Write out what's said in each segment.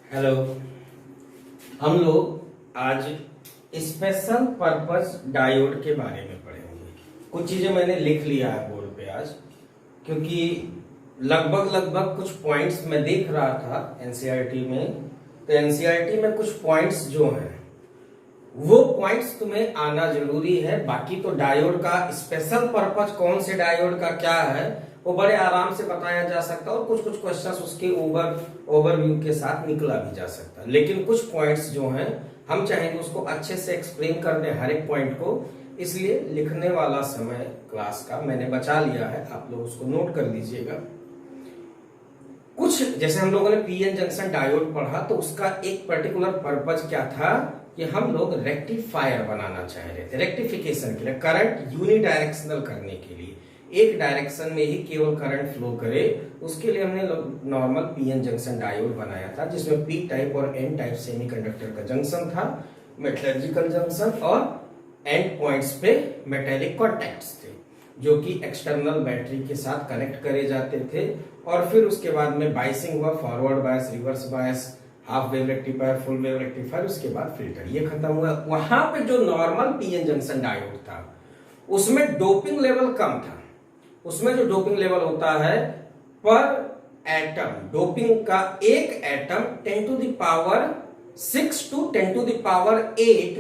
Hello. हम लोग आज स्पेशल पर्पस डायोड के बारे में पढ़ेंगे। कुछ चीजें मैंने लिख लिया है बोर्ड पे आज, क्योंकि लगभग कुछ पॉइंट्स मैं देख रहा था एनसीईआरटी में। तो एनसीईआरटी में कुछ पॉइंट्स जो हैं वो पॉइंट्स तुम्हें आना जरूरी है। बाकी तो डायोड का स्पेशल पर्पस कौन से डायोड का क्या है वो बड़े आराम से बताया जा सकता है और कुछ कुछ क्वेश्चंस उसके ओवरव्यू के साथ निकला भी जा सकता है। लेकिन कुछ पॉइंट्स जो हैं हम चाहेंगे उसको अच्छे से एक्सप्लेन कर दें हर एक पॉइंट को, इसलिए लिखने वाला समय क्लास का मैंने बचा लिया है, आप लोग उसको नोट कर लीजिएगा। कुछ जैसे हम लोगों ने पीएन जंक्शन डायोड पढ़ा तो उसका एक पर्टिकुलर पर्पज क्या था कि हम लोग रेक्टिफायर बनाना चाह रहे थे, रेक्टिफिकेशन के लिए, करंट यूनिडायरेक्शनल करने के लिए, एक डायरेक्शन में ही केवल करंट फ्लो करे, उसके लिए हमने नॉर्मल पीएन जंक्शन डायोड बनाया था, जिसमें पी टाइप और एन टाइप सेमीकंडक्टर का जंक्शन था, मेटलर्जिकल जंक्शन, और एंड पॉइंट्स पे मेटेलिक कॉन्टैक्ट्स थे जो कि एक्सटर्नल बैटरी के साथ कनेक्ट करे जाते थे। और फिर उसके बाद में बाइसिंग हुआ, forward bias, reverse bias, half wave rectifier, full wave rectifier, उसके बाद फिल्टर, ये खत्म हुआ। वहां पे जो नॉर्मल पीएन जंक्शन डायोड था उसमें डोपिंग लेवल कम था। उसमें जो डोपिंग लेवल होता है पर एटम, डोपिंग का एक atom 10 to the power 6 to 10 to the power 8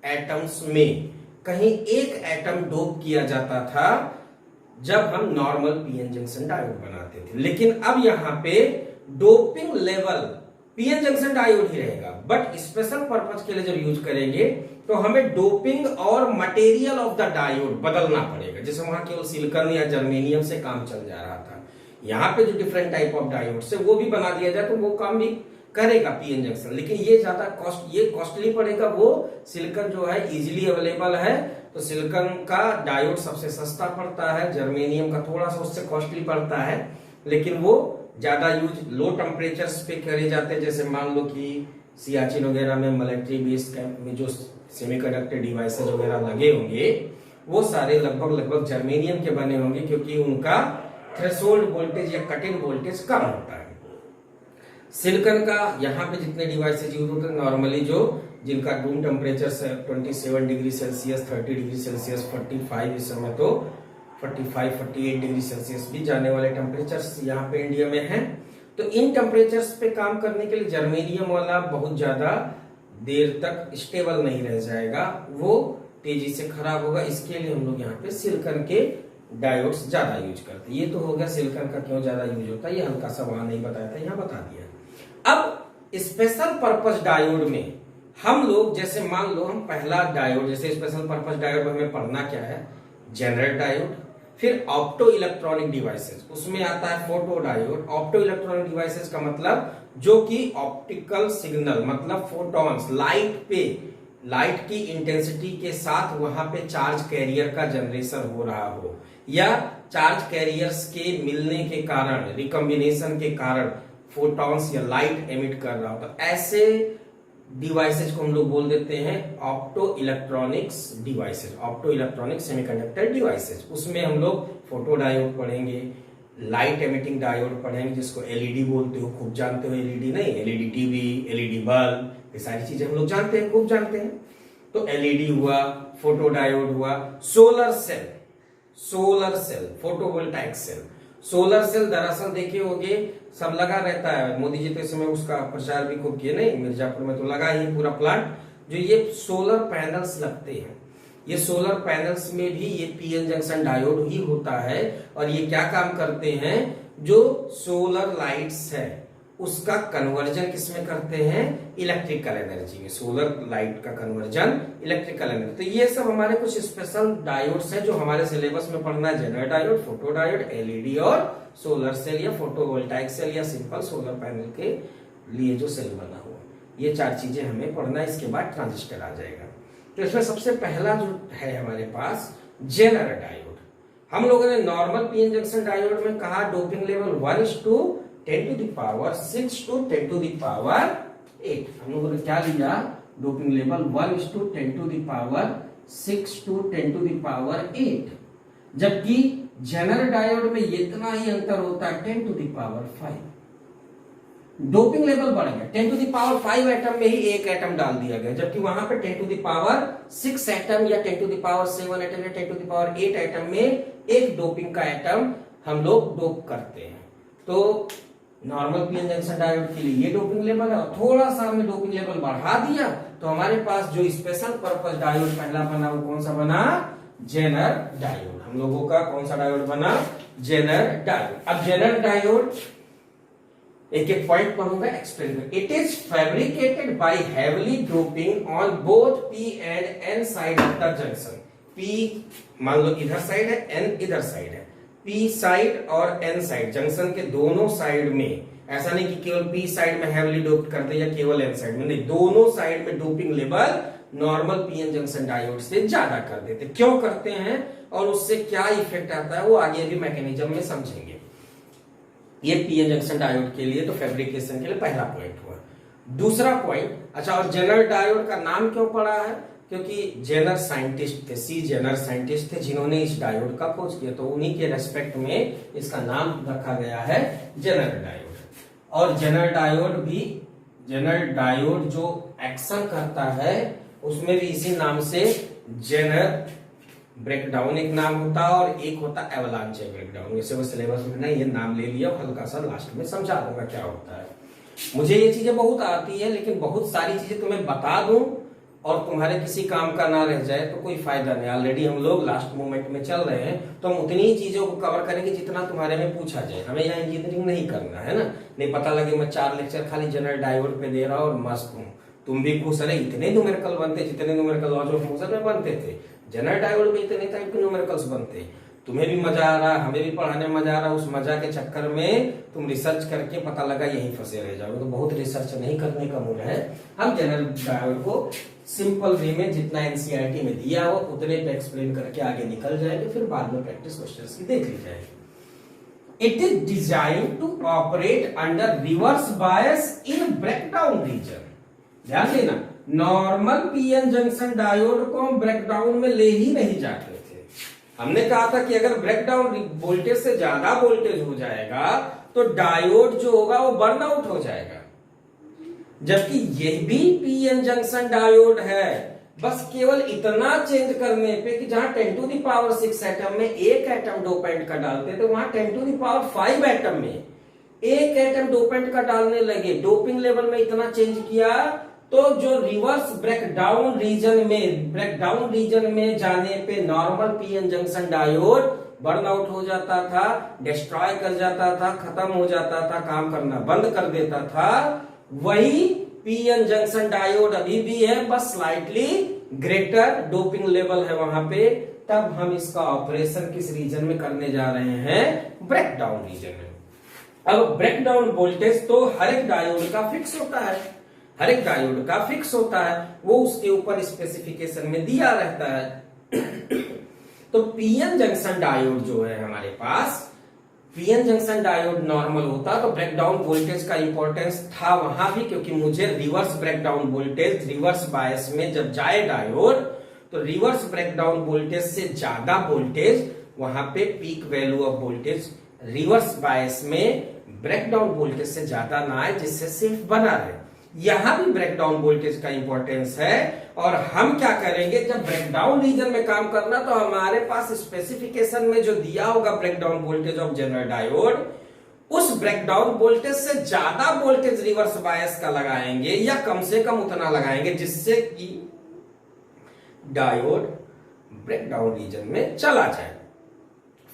atoms में कहीं एक एटम डोप किया जाता था जब हम नॉर्मल पीएन जंक्शन डायोड बनाते थे। लेकिन अब यहां पे doping level PN junction diode ही रहेगा, बट स्पेशल पर्पज के लिए जब यूज करेंगे तो हमें डोपिंग और मटेरियल ऑफ द डायोड बदलना पड़ेगा। जैसे वहां केवल सिलिकॉन या जर्मेनियम से काम चल जा रहा था, यहाँ पे जो डिफरेंट टाइप ऑफ डायोड से वो भी बना दिया जाए तो वो काम भी करेगा पीएन जंक्शन, लेकिन ये ज्यादा कॉस्टली पड़ेगा। वो सिलिकॉन जो है इजीली अवेलेबल है तो सिलिकॉन का डायोड सबसे सस्ता पड़ता है, जर्मेनियम का थोड़ा सा उससे कॉस्टली पड़ता है, लेकिन वो ज्यादा यूज लो टेम्परेचर्स पे करे जाते हैं। जैसे मान लो कि सियाचिन वगैरह में, मिलिट्री बेस कैंप में जो सेमीकंडक्टर डिवाइसेस वगैरह लगे होंगे वो सारे लगभग जर्मेनियम के बने होंगे, क्योंकि उनका थ्रेशोल्ड वोल्टेज या कट इन वोल्टेज कम होता है। सिलिकॉन का यहाँ पे जितने डिवाइसेज यूज होते हैं नॉर्मली जिनका room temperature 27 degree Celsius, 30 degree Celsius, 45, इस समय तो 45-48 डिग्री सेल्सियस भी जाने वाले टेम्परेचर्स यहाँ पे इंडिया में हैं। तो इन टेम्परेचर्स पे काम करने के लिए जर्मेनियम वाला बहुत ज्यादा देर तक स्टेबल नहीं रह जाएगा, वो तेजी से खराब होगा। इसके लिए हम लोग यहाँ पे सिलिकॉन के डायोड्स ज्यादा यूज करते हैं। ये तो हो गया सिलिकॉन का क्यों ज्यादा यूज होता है, ये हल्का सा वहां नहीं बताया था, यहाँ बता दिया। अब स्पेशल पर्पस डायोड में हम लोग, जैसे मान लो हम पहला डायोड, जैसे स्पेशल पर्पस डायोड हमें पढ़ना क्या है, जनरेटर डायोड, फिर ऑप्टो इलेक्ट्रॉनिक डिवाइसेस, उसमें आता है photo diode. Opto electronic devices का मतलब जो कि ऑप्टिकल सिग्नल, मतलब फोटॉन्स, लाइट की इंटेंसिटी के साथ वहां पे चार्ज कैरियर का जनरेशन हो रहा हो, या चार्ज कैरियर्स के मिलने के कारण, रिकॉम्बिनेशन के कारण फोटॉन्स या लाइट एमिट कर रहा हो, तो ऐसे डिवाइसेज को हम लोग बोल देते हैं opto electronics devices, opto electronic semiconductor devices. उसमें हम लोग फोटो डायोड पढ़ेंगे, लाइट एमिटिंग डायोड पढ़ेंगे जिसको एलईडी बोलते हो, खूब जानते हो, एलईडी नहीं, एलईडी टीवी, एलईडी बल्ब, ये सारी चीजें हम लोग जानते हैं, खूब जानते हैं। तो एलईडी हुआ, फोटो डायोड हुआ, solar cell, photovoltaic cell. Solar cell दरअसल देखे होंगे सब लगा रहता है, मोदी जी तो इस समय उसका प्रचार भी खूब किए, नहीं, मिर्जापुर में तो लगा ही पूरा प्लांट। जो ये सोलर पैनल्स लगते हैं, ये सोलर पैनल्स में भी ये पीएन जंक्शन डायोड ही होता है। और ये क्या काम करते हैं, जो सोलर लाइट्स है उसका कन्वर्जन किसमें करते हैं, इलेक्ट्रिकल एनर्जी में। सोलर लाइट का कन्वर्जन इलेक्ट्रिकल एनर्जी। तो ये सब हमारे कुछ स्पेशल डायोड्स हैं जो हमारे सिलेबस में पढ़ना है, generator diode, photo diode, LED और सोलर सेल या फोटोवोल्टाइक सेल या सिंपल सोलर पैनल के लिए जो सेल बना हुआ, ये चार चीजें हमें पढ़ना है। इसके बाद ट्रांजिस्टर आ जाएगा। तो इसमें सबसे पहला जो है हमारे पास जनरेटर डायोड। हम लोगों ने नॉर्मल पीएन जंक्शन डायोड में कहा doping level 1:10 to the power 6 to 10 to the power 8। हम लोगों ने क्या लिया, doping level 1:10 to the power 6 to 10 to the power 8, जबकि जनरेटर डायोड में इतना ही अंतर होता है 10 to the power 5। Doping level बढ़ गया, 10 टू द पावर 5 एटम में ही एक एटम डाल दिया गया, जबकि वहां पे 10 टू द पावर 6 एटम या 10 टू द पावर 7 एटम या 10 टू द पावर 8 एटम में एक डोपिंग का एटम हम लोग डोप करते हैं। तो नॉर्मल पीएन जंक्शन डायोड के लिए ये डोपिंग लेवल है, और थोड़ा सा हमने डोपिंग लेवल बढ़ा दिया तो हमारे पास जो स्पेशल पर्पस डायोड पहला बना वो कौन सा बना, जेनर डायोड। हम लोगों का कौन सा डायोड बना, जेनर डायोड। अब जेनर डायोड एक एक पॉइंट पढ़ूंगा, एक्सप्लेन कर। It is fabricated by heavily doping on both P and N side of the junction. P मान लो इधर साइड है, एन इधर साइड है, पी साइड और एन साइड जंक्शन के दोनों साइड में, ऐसा नहीं कि केवल पी साइड में हेवीली डोप करते या केवल एन साइड में, नहीं, दोनों साइड में doping level normal PN junction diode से ज्यादा कर देते। क्यों करते हैं और उससे क्या इफेक्ट आता है वो आगे भी मैकेनिज्म में समझेंगे। ये पीएन जंक्शन डायोड के लिए तो फैब्रिकेशन के लिए पहला पॉइंट हुआ। दूसरा पॉइंट, अच्छा, और जेनर डायोड का नाम क्यों पड़ा है, क्योंकि जेनर साइंटिस्ट थे, सी जेनर साइंटिस्ट थे जिन्होंने इस डायोड का खोज किया, तो उन्हीं के रेस्पेक्ट में इसका नाम रखा गया है जेनर डायोड। और जेनर डायोड जो एक्शन करता है उसमें भी इसी नाम से जेनर ब्रेकडाउन एक नाम होता है और एक होता है एवलांचे ब्रेकडाउन। वैसे वो सिलेबस में नहीं, ये नाम ले लिया, हल्का सा लास्ट में समझा दूंगा क्या होता है। मुझे ये चीजें बहुत आती है, लेकिन बहुत सारी चीजें तुम्हें बता दूं और तुम्हारे किसी काम का ना रह जाए तो कोई फायदा नहीं। ऑलरेडी हम लोग लास्ट मोमेंट में चल रहे हैं, तो हम उतनी ही चीजों को कवर करेंगे जितना तुम्हारे में पूछा जाए। हमें यहाँ इंजीनियरिंग नहीं करना है ना, नहीं पता लगे मैं 4 लेक्चर खाली जनरल डायोड पे दे रहा हूँ और मस्त हूँ, तुम भी खुश रहे। इतने न्यूमेरिकल बनते जितने न्यूमेरिकल लॉज ऑफ मोशन में बनते थे, जनरल डायोड में इतने टाइप के न्यूमेरिकल्स बनते। तुम्हें भी मजा आ रहा, हमें भी पढ़ाने में मजा आ रहा, उस मजा के चक्कर में तुम रिसर्च करके पता लगा यहीं फंसे रह जाओगे, तो बहुत रिसर्च नहीं करने का मूड है। हम जनरल डायोड को सिंपल वे में जितना एनसीईआरटी में दिया हो उतने पे एक्सप्लेन करके आगे निकल जाएंगे, फिर बाद में प्रैक्टिस क्वेश्चंस की देख ली जाएगी। It is design to operate under reverse bias in breakdown region. ध्यान देना, नॉर्मल पीएन जंक्शन डायोड को हम ब्रेकडाउन में ले ही नहीं जाते थे। हमने कहा था कि अगर ब्रेकडाउन वोल्टेज से ज्यादा वोल्टेज हो जाएगा तो डायोड जो होगा वो बर्नआउट हो जाएगा, जबकि यह भी पीएन जंक्शन डायोड है, बस केवल इतना चेंज करने पे कि जहां 10 टू द पावर 6 एटम में एक एटम डोपेंट का डालते थे, वहां 10 टू द पावर 5 एटम में एक एटम डोपेंट का डालने लगे। डोपिंग लेवल में इतना चेंज किया तो जो रिवर्स ब्रेकडाउन रीजन में जाने पे normal PN junction diode burnout हो जाता था, डिस्ट्रॉय कर जाता था, खत्म हो जाता था, काम करना बंद कर देता था। वही पीएन जंक्शन डायोड अभी भी है, बस स्लाइटली ग्रेटर डोपिंग लेवल है वहां पे। तब हम इसका ऑपरेशन किस रीजन में करने जा रहे हैं, ब्रेकडाउन रीजन में। अब ब्रेकडाउन वोल्टेज तो हर एक डायोड का फिक्स होता है, वो उसके ऊपर स्पेसिफिकेशन में दिया रहता है। तो पीएन जंक्शन डायोड जो है हमारे पास, पीएन जंक्शन डायोड नॉर्मल होता तो ब्रेकडाउन वोल्टेज का इंपॉर्टेंस था वहां भी, क्योंकि मुझे reverse breakdown voltage, reverse bias में जब जाए डायोड तो रिवर्स ब्रेकडाउन वोल्टेज से ज्यादा वोल्टेज वहां पे peak value of voltage reverse bias में ब्रेकडाउन वोल्टेज से ज्यादा ना आए, जिससे सेफ बना रहे। यहां भी ब्रेकडाउन वोल्टेज का इंपॉर्टेंस है। और हम क्या करेंगे, जब ब्रेकडाउन रीजन में काम करना तो हमारे पास स्पेसिफिकेशन में जो दिया होगा breakdown voltage of general diode, उस ब्रेकडाउन वोल्टेज से ज्यादा वोल्टेज रिवर्स बायस का लगाएंगे, या कम से कम उतना लगाएंगे जिससे कि डायोड ब्रेकडाउन रीजन में चला जाए।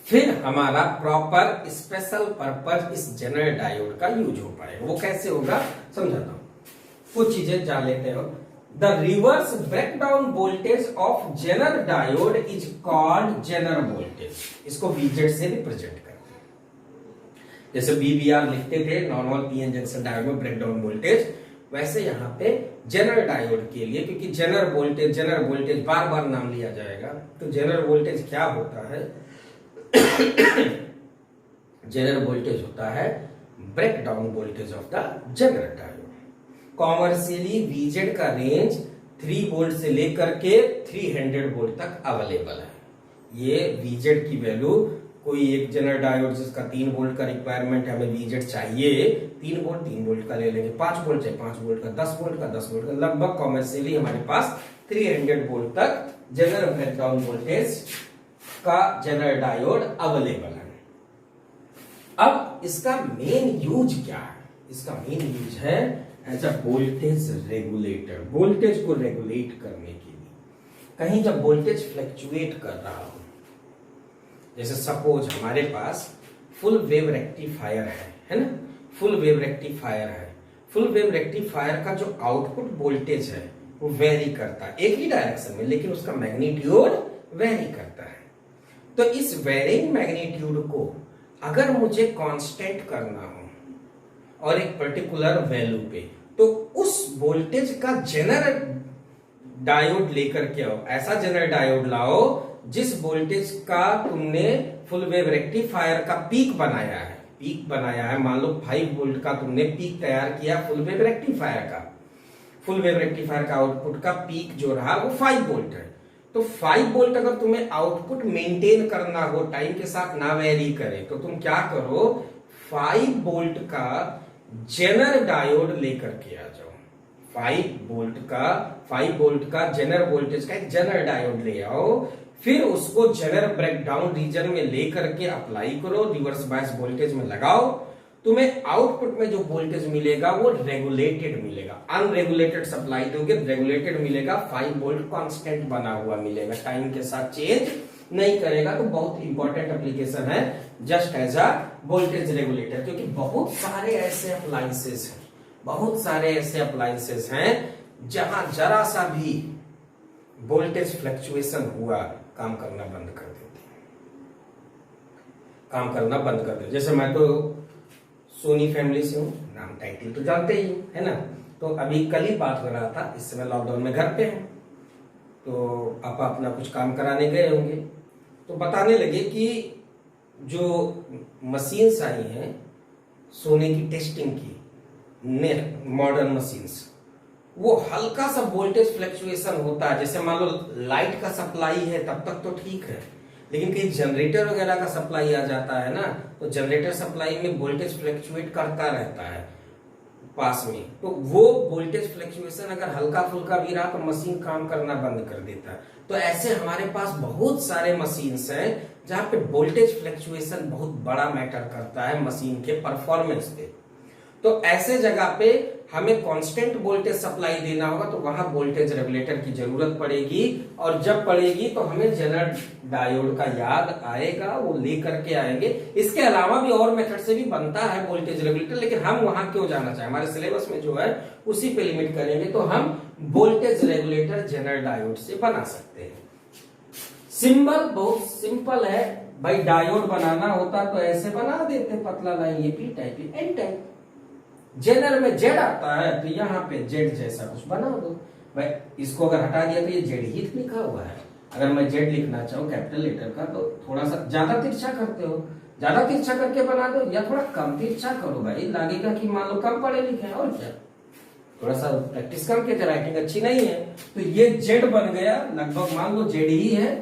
फिर हमारा प्रॉपर स्पेशल पर्पज इस जनरल डायोड का यूज हो पाएगा। वो कैसे होगा समझाता हूं, कुछ चीजें जान लेते हो। The reverse breakdown voltage of Zener diode is called Zener voltage. इसको बीजेड से रिप्रेजेंट करते हैं। जैसे बीबीआर लिखते थे नॉर्मल पीएन जंक्शन डायोड में ब्रेकडाउन वोल्टेज, वैसे यहां पे जेनर डायोड के लिए, क्योंकि जेनर वोल्टेज बार बार नाम लिया जाएगा, तो जेनर वोल्टेज क्या होता है जेनर वोल्टेज होता है breakdown voltage of the general diode. Commercially VZ का रेंज 3 वोल्ट से लेकर के 300 वोल्ट तक अवेलेबल है। ये वीजेड की वैल्यू कोई एक जनरल डायोड जिसका 3 वोल्ट का रिक्वायरमेंट है, हमें वीजेड चाहिए 3 वोल्ट का ले लेंगे, 5 वोल्ट चाहिए 5 वोल्ट का, 10 वोल्ट का 10 वोल्ट का, लगभग कॉमर्शियली हमारे पास 300 वोल्ट तक जनरल ब्रेकडाउन वोल्टेज का जनरल डायोड अवेलेबल है। अब इसका मेन यूज क्या है? इसका मेन यूज है as a voltage regulator, voltage को रेगुलेट करने के लिए। कहीं जब वोल्टेज फ्लक्चुएट कर रहा हो, जैसे सपोज हमारे पास फुल वेव रेक्टिफायर है ना, फुल वेव रेक्टिफायर है, फुल वेव रेक्टिफायर का जो आउटपुट वोल्टेज है वो वेरी करता है एक ही डायरेक्शन में, लेकिन उसका मैग्नीट्यूड वेरी करता है। तो इस वेरिंग मैग्नीट्यूड को अगर मुझे कांस्टेंट करना हो और एक पर्टिकुलर वैल्यू पे, तो उस वोल्टेज का जनरल डायोड लेकर के आओ, ऐसा जनरल डायोड लाओ जिस वोल्टेज का तुमने फुल वेव रेक्टिफायर का पीक बनाया है, पीक बनाया है, मान लो 5 वोल्ट का तुमने पीक तैयार किया फुल वेव रेक्टिफायर का, फुल वेव रेक्टिफायर का आउटपुट का पीक जो रहा वो 5 वोल्ट है। तो 5 वोल्ट अगर तुम्हें आउटपुट मेंटेन करना हो, टाइम के साथ ना वेरी करे, तो तुम क्या करो, 5 वोल्ट का जनरल डायोड लेकर के आ जाओ, 5 वोल्ट का जनरल वोल्टेज का एक जनरल डायोड ले आओ, फिर उसको जनरल ब्रेकडाउन रीजन में लेकर के अप्लाई करो, रिवर्स बायस वोल्टेज में लगाओ, तुम्हें आउटपुट में जो वोल्टेज मिलेगा वो रेगुलेटेड मिलेगा। अनरेगुलेटेड सप्लाई दोगे, रेगुलेटेड मिलेगा, 5 वोल्ट कांस्टेंट बना हुआ मिलेगा, टाइम के साथ चेंज नहीं करेगा। तो बहुत इंपॉर्टेंट एप्लीकेशन है just as a voltage regulator, क्योंकि बहुत सारे ऐसे अप्लायंसेस हैं, बहुत सारे ऐसे अप्लायंसेस हैं जहां जरा सा भी वोल्टेज फ्लक्चुएशन हुआ काम करना बंद कर देते हैं, काम करना बंद कर देते। जैसे मैं तो सोनी फैमिली से हूं, नाम टाइटल तो जानते ही है ना। तो अभी कल ही बात हो रहा था, इस समय लॉकडाउन में घर पे हैं, तो आप अपना कुछ काम कराने गए होंगे, तो बताने लगे कि जो मशीन्स आई हैं सोने की टेस्टिंग की, मॉडर्न मशीन्स, वो हल्का सा वोल्टेज फ्लक्चुएशन होता है। जैसे मान लो लाइट का सप्लाई है तब तक तो ठीक है, लेकिन कहीं जनरेटर वगैरह का सप्लाई आ जाता है ना, तो जनरेटर सप्लाई में वोल्टेज फ्लक्चुएट करता रहता है पास में, तो वो वोल्टेज फ्लक्चुएशन अगर हल्का फुल्का भी रहा तो मशीन काम करना बंद कर देता है। तो ऐसे हमारे पास बहुत सारे मशीन्स हैं जहां पे वोल्टेज फ्लक्चुएशन बहुत बड़ा मैटर करता है मशीन के परफॉर्मेंस पे। तो ऐसे जगह पे हमें कांस्टेंट वोल्टेज सप्लाई देना होगा, तो वहां वोल्टेज रेगुलेटर की जरूरत पड़ेगी, और जब पड़ेगी तो हमें जनरल डायोड का याद आएगा, वो लेकर के आएंगे। इसके अलावा भी और मेथड से भी बनता है वोल्टेज रेगुलेटर, लेकिन हम वहां क्यों जाना चाहें, हमारे सिलेबस में जो है उसी पे लिमिट करेंगे। तो हम वोल्टेज रेगुलेटर जनरल डायोड से बना सकते हैं। सिंबल बहुत सिंपल है भाई, डायोड बनाना होता तो ऐसे बना देते, पतला लाइन, ये P type N type, general में जेड आता है तो यहाँ पे जेड जैसा कुछ बना दो भाई। इसको अगर हटा दिया तो ये जेड ही लिखा हुआ है, अगर मैं जेड लिखना चाहूँ कैपिटल लेटर का तो थोड़ा सा ज्यादा तिरछा करते हो, ज्यादा तिरछा करके बना दो, या थोड़ा कम तिरछा करो भाई, लगेगा कि मान लो कम पढ़े लिखे हैं, और क्या थोड़ा सा प्रैक्टिस कम किया, राइटिंग अच्छी नहीं है तो ये जेड बन गया, लगभग मान लो जेड ही है।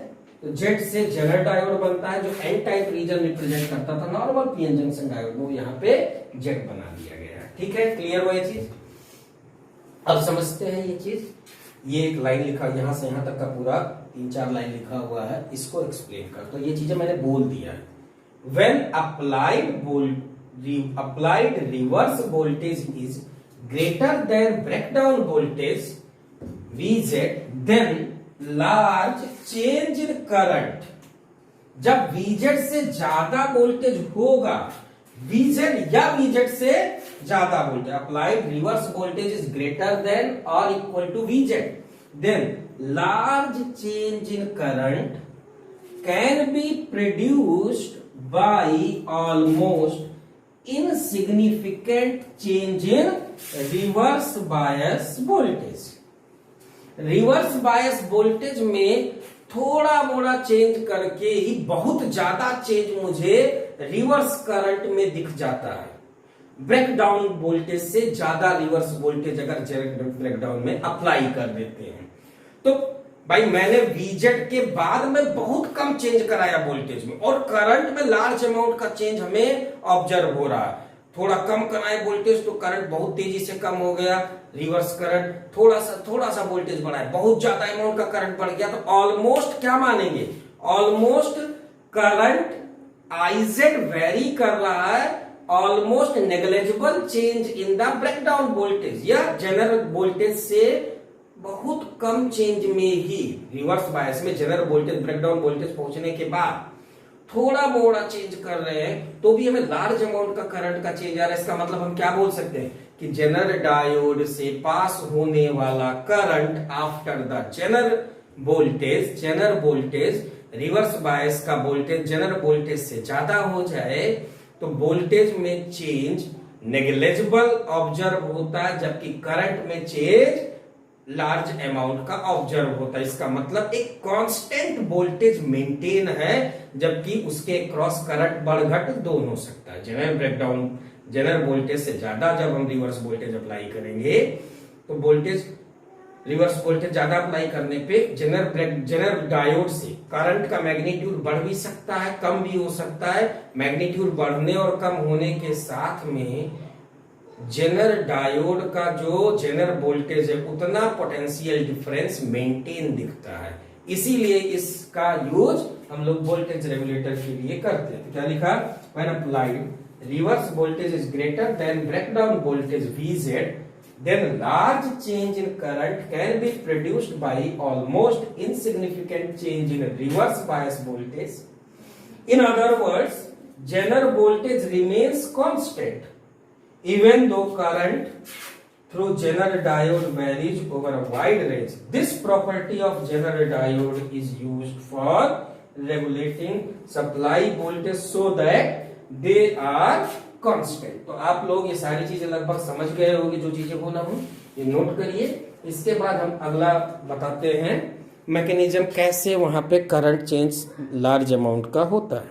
तो जेड से जनरल डायोड बनता है जो एन टाइप रीजन रिप्रेजेंट करता था नॉर्मल पीएन जंक्शन डायोड, वो यहाँ पे जेड बना दिया गया। ठीक है, क्लियर हुआ ये चीज? अब समझते हैं ये चीज। ये एक लाइन लिखा, यहां से यहां तक का पूरा 3-4 लाइन लिखा हुआ है, इसको एक्सप्लेन कर। तो ये चीजें मैंने बोल दिया है। When applied reverse voltage is greater than breakdown voltage Vz, then large change in current. जब Vz से ज्यादा वोल्टेज होगा, Vz या Vz से ज्यादा voltage, applied reverse voltage is greater than और equal to Vz, then large change in current can be produced by almost insignificant change in reverse bias voltage. Reverse bias voltage में थोड़ा मोड़ा change करके ही बहुत ज्यादा change मुझे reverse current में दिख जाता है। ब्रेकडाउन वोल्टेज से ज्यादा रिवर्स वोल्टेज अगर ब्रेकडाउन में अप्लाई कर देते हैं तो भाई मैंने वीजेड के बाद में बहुत कम चेंज कराया वोल्टेज में, और करंट में लार्ज अमाउंट का चेंज हमें ऑब्जर्व हो रहा है। थोड़ा कम कराए वोल्टेज तो करंट बहुत तेजी से कम हो गया, रिवर्स करंट। थोड़ा सा वोल्टेज बढ़ाए, बहुत ज्यादा अमाउंट का करंट बढ़ गया, तो ऑलमोस्ट क्या मानेंगे, ऑलमोस्ट करंट आईजेड वेरी कर रहा है, almost negligible change in the breakdown voltage, या जनरल वोल्टेज से बहुत कम चेंज में ही रिवर्स बायस में जनरल वोल्टेज ब्रेकडाउन वोल्टेज पहुंचने के बाद थोड़ा मोड़ा चेंज कर रहे हैं तो भी हमें लार्ज अमाउंट का करंट का चेंज आ रहा है। इसका मतलब हम क्या बोल सकते हैं कि जनरल डायोड से पास होने वाला current after the general voltage reverse बायस का वोल्टेज जनरल वोल्टेज से ज्यादा हो जाए तो वोल्टेज में चेंज नेग्लिजिबल ऑब्जर्व होता है, जबकि करंट में चेंज लार्ज अमाउंट का ऑब्जर्व होता है। इसका मतलब एक कांस्टेंट वोल्टेज मेंटेन है, जबकि उसके क्रॉस करंट बढ़ घट दोनों हो सकता है। जनरल ब्रेकडाउन जनरल वोल्टेज से ज्यादा जब हम रिवर्स वोल्टेज अप्लाई करेंगे तो वोल्टेज रिवर्स वोल्टेज ज्यादा अप्लाई करने पे जनरल डायोड से करंट का मैग्नीट्यूड बढ़ भी सकता है, कम भी हो सकता है। मैग्नीट्यूड बढ़ने और कम होने के साथ में जनरल डायोड का जो जनरल वोल्टेज है उतना पोटेंशियल डिफरेंस मेंटेन दिखता है। इसीलिए इसका यूज हम लोग वोल्टेज रेगुलेटर के लिए करते हैं। तो क्या लिखा, when applied reverse voltage is greater than breakdown voltage Vz, then large change in current can be produced by almost insignificant change in reverse bias voltage. In other words, general voltage remains constant even though current through general diode varies over a wide range. This property of general diode is used for regulating supply voltage so that they are constant. तो आप लोग ये सारी चीजें लगभग समझ गए होंगे, जो चीजें बोला हूं ये नोट करिए। इसके बाद हम अगला बताते हैं मैकेनिज्म कैसे वहां पे करंट चेंज लार्ज अमाउंट का होता है।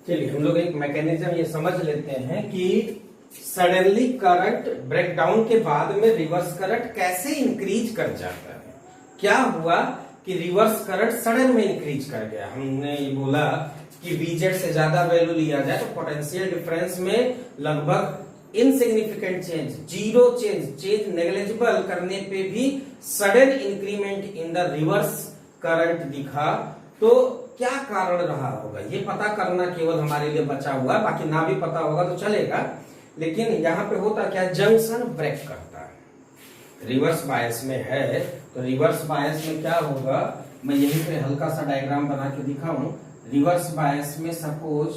चलिए हम लोग एक मैकेनिज्म ये समझ लेते हैं कि सडनली करंट ब्रेकडाउन के बाद में रिवर्स करंट कैसे इंक्रीज कर जाता है। क्या हुआ कि रिवर्स करंट सडन में इंक्रीज कर गया। हमने ये बोला कि Vz से ज्यादा वैल्यू लिया जाए तो पोटेंशियल डिफरेंस में लगभग insignificant change, zero change negligible करने पे भी sudden increment in the reverse current दिखा। तो क्या कारण रहा होगा ये पता करना केवल हमारे लिए बचा हुआ है, बाकी ना भी पता होगा तो चलेगा। लेकिन यहाँ पे होता क्या, जंक्शन ब्रेक करता है। रिवर्स बायस में है तो रिवर्स बायस में क्या होगा, मैं यहीं पे हल्का सा डायग्राम बना के दिखाऊं। रिवर्स बायस में सपोज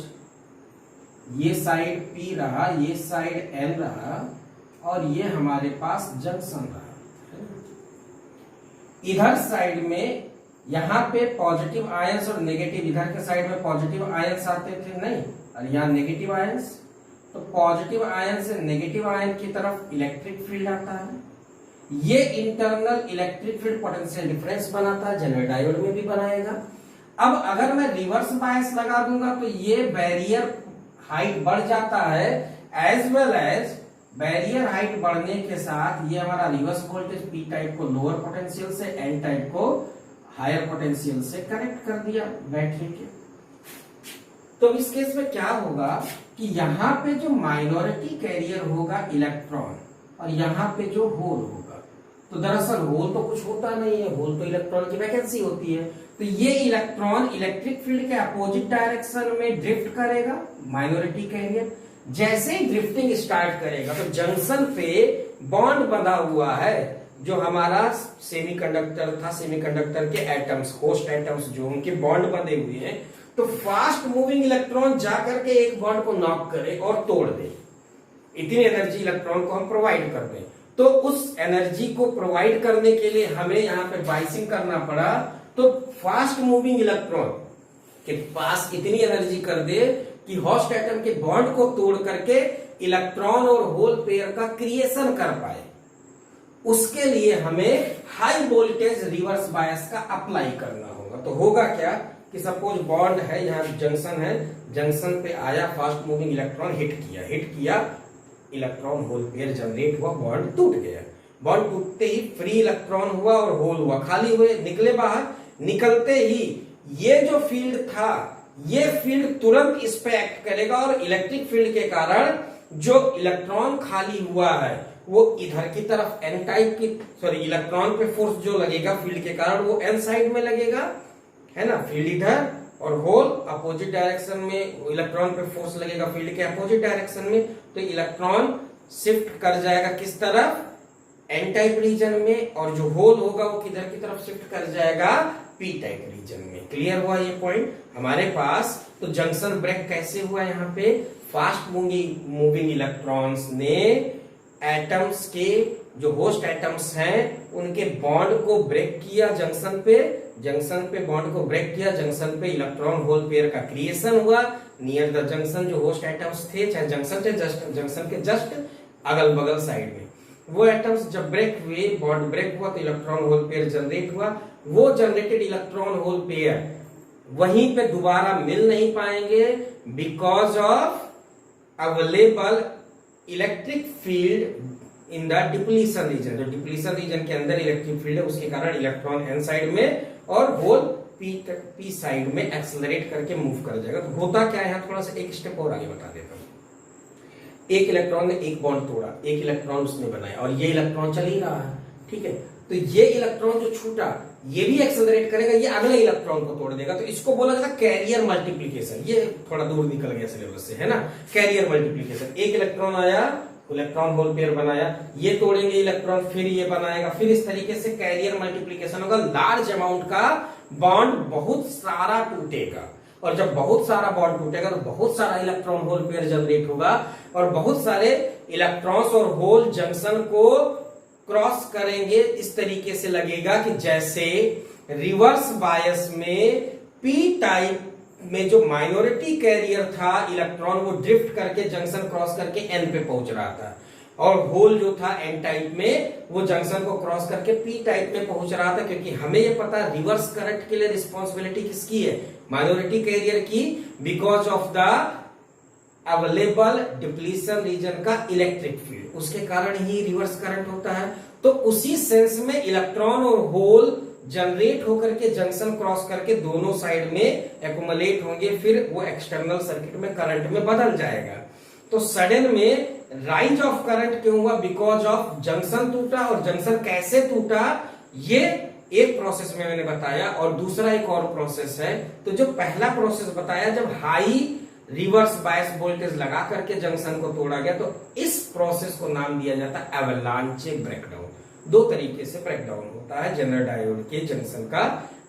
ये साइड P रहा, ये साइड N रहा और ये हमारे पास जंक्शन रहा। इधर साइड में यहाँ पे पॉजिटिव आयंस और नेगेटिव, इधर के साइड में पॉजिटिव आयंस आते थे नहीं, और यहाँ नेगेटिव आयंस। तो पॉजिटिव आयन से नेगेटिव आयन की तरफ इलेक्ट्रिक फील्ड आता है। ये internal electric field potential difference बनाता है, जनरल डायोड में भी बनाएगा। अब अगर मैं रिवर्स बायस लगा दूंगा तो ये बैरियर हाइट बढ़ जाता है, as well as barrier height बढ़ने के साथ ये हमारा रिवर्स वोल्टेज पी टाइप को लोअर पोटेंशियल से, एन टाइप को हायर पोटेंशियल से कनेक्ट कर दिया बैटरी के। तो इस केस में क्या होगा कि यहाँ पे जो माइनॉरिटी कैरियर होगा इलेक्ट्रॉन और यहाँ पे जो होल होगा, तो दरअसल होल तो कुछ होता नहीं है, होल तो इलेक्ट्रॉन की वैकेंसी होती है। तो ये इलेक्ट्रॉन इलेक्ट्रिक फील्ड के अपोजिट डायरेक्शन में ड्रिफ्ट करेगा माइनॉरिटी कैरियर। जैसे ही ड्रिफ्टिंग स्टार्ट करेगा तो जंक्शन पे बॉन्ड बंधा हुआ है, जो हमारा सेमीकंडक्टर था, सेमीकंडक्टर के एटम्स, होस्ट एटम्स जो उनके बॉन्ड बंधे हुए हैं, तो फास्ट मूविंग इलेक्ट्रॉन जाकर के एक बॉन्ड को नॉक करे और तोड़ दे। इतनी एनर्जी इलेक्ट्रॉन को हम प्रोवाइड कर दें। तो उस एनर्जी को प्रोवाइड करने के लिए हमें यहाँ पे बाइसिंग करना पड़ा। तो फास्ट मूविंग इलेक्ट्रॉन के पास इतनी एनर्जी कर दे कि होस्ट एटम के बॉन्ड को तोड़ करके इलेक्ट्रॉन और होल पेयर का क्रिएशन कर पाए। उसके लिए हमें हाई वोल्टेज रिवर्स बायस का अप्लाई करना होगा। तो होगा क्या कि सपोज बॉन्ड है, यहाँ जंक्शन है, जंक्शन पे आया फास्ट मूविंग इलेक्ट्रॉन, हिट किया, इलेक्ट्रॉन होल पेयर जनरेट हुआ, बॉन्ड टूट गया। बॉन्ड टूटते ही फ्री इलेक्ट्रॉन हुआ और होल हुआ, खाली हुए, निकले बाहर। निकलते ही ये जो फील्ड था, ये फील्ड तुरंत इस पे एक्ट करेगा और इलेक्ट्रिक फील्ड के कारण जो इलेक्ट्रॉन खाली हुआ है वो इधर की तरफ एन टाइप की, सॉरी, इलेक्ट्रॉन पे फोर्स जो लगेगा फील्ड के कारण वो एन साइड में लगेगा, है ना, फील्ड इधर, और होल अपोजिट डायरेक्शन में इलेक्ट्रॉन पे फोर्स लगेगा फील्ड के अपोजिट डायरेक्शन में, तो इलेक्ट्रॉन शिफ्ट कर जाएगा किस तरफ, एन टाइप रीजन में, और जो होल होगा वो किधर की तरफ शिफ्ट कर जाएगा, पी टाइप रीजन में। क्लियर हुआ ये पॉइंट हमारे पास। तो जंक्शन ब्रेक कैसे हुआ, यहाँ पे फास्ट मूविंग इलेक्ट्रॉन्स ने एटम्स के जो होस्ट एटम्स हैं उनके बॉन्ड को ब्रेक किया जंक्शन पे बॉन्ड को ब्रेक किया, जंक्शन पे इलेक्ट्रॉन होल पेयर का क्रिएशन हुआ नियर द जंक्शन। जो होस्ट एटम्स थे, चाहे जंक्शन के जस्ट अगल बगल साइड में, वो एटम्स जब ब्रेक हुए, बॉन्ड ब्रेक हुआ तो इलेक्ट्रॉन होल पेयर जनरेट हुआ। वो जनरेटेड इलेक्ट्रॉन होल पेयर वहीं पे दोबारा मिल नहीं पाएंगे because of available electric field in the depletion region. जो डिप्लीशन रीजन के अंदर इलेक्ट्रिक फील्ड है उसके कारण इलेक्ट्रॉन एन साइड में और होल पी साइड में एक्सेलरेट करके मूव कर जाएगा। तो होता क्या है, यहाँ थोड़ा सा एक स्टेप और आगे बता देता हूं। एक इलेक्ट्रॉन ने एक बॉन्ड तोड़ा, एक इलेक्ट्रॉन उसने बनाया और ये इलेक्ट्रॉन चल ही रहा है, ठीक है। तो ये इलेक्ट्रॉन जो छूटा ये भी एक्सेलरेट करेगा, ये अगले इलेक्ट्रॉन को तोड़ देगा, तो इसको बोला जाता है कैरियर मल्टीप्लीकेशन। ये थोड़ा दूर निकल गया सिलेबस से, है ना, कैरियर मल्टीप्लीकेशन। एक इलेक्ट्रॉन आया, इलेक्ट्रॉन होल पेयर बनाया, ये तोड़ेंगे इलेक्ट्रॉन, फिर ये बनाएगा, फिर इस तरीके से कैरियर मल्टीप्लीकेशन होगा। लार्ज अमाउंट का बॉन्ड बहुत सारा टूटेगा, और जब बहुत सारा बॉन्ड टूटेगा तो बहुत सारा इलेक्ट्रॉन होल पेयर जनरेट होगा और बहुत सारे इलेक्ट्रॉन्स और होल जंक्शन को क्रॉस करेंगे। इस तरीके से लगेगा कि जैसे रिवर्स बायस में पी टाइप में जो माइनॉरिटी कैरियर था इलेक्ट्रॉन, वो ड्रिफ्ट करके जंक्शन क्रॉस करके एन पे पहुंच रहा था, और होल जो था एन टाइप में वो जंक्शन को क्रॉस करके पी टाइप में पहुंच रहा था। क्योंकि हमें ये पता है रिवर्स करंट के लिए रिस्पॉन्सिबिलिटी किसकी है, माइनॉरिटी कैरियर की, because of the available depletion region का इलेक्ट्रिक फील्ड, उसके कारण ही रिवर्स करंट होता है। तो उसी सेंस में इलेक्ट्रॉन और होल जनरेट होकर के जंक्शन क्रॉस करके दोनों साइड में एक्युमुलेट होंगे, फिर वो एक्सटर्नल सर्किट में करंट में बदल जाएगा। तो सडन में राइज ऑफ करंट क्यों हुआ, बिकॉज ऑफ जंक्शन टूटा, और जंक्शन कैसे टूटा ये एक प्रोसेस में मैंने बताया, और दूसरा एक और प्रोसेस है। तो जो पहला प्रोसेस बताया, जब हाई रिवर्स बायस वोल्टेज लगा करके जंक्शन को तोड़ा गया, तो इस प्रोसेस को नाम दिया जाता है एवलांचे ब्रेकडाउन। दो तरीके से ब्रेकडाउन होता है जेनर डायोड के जंक्शन का,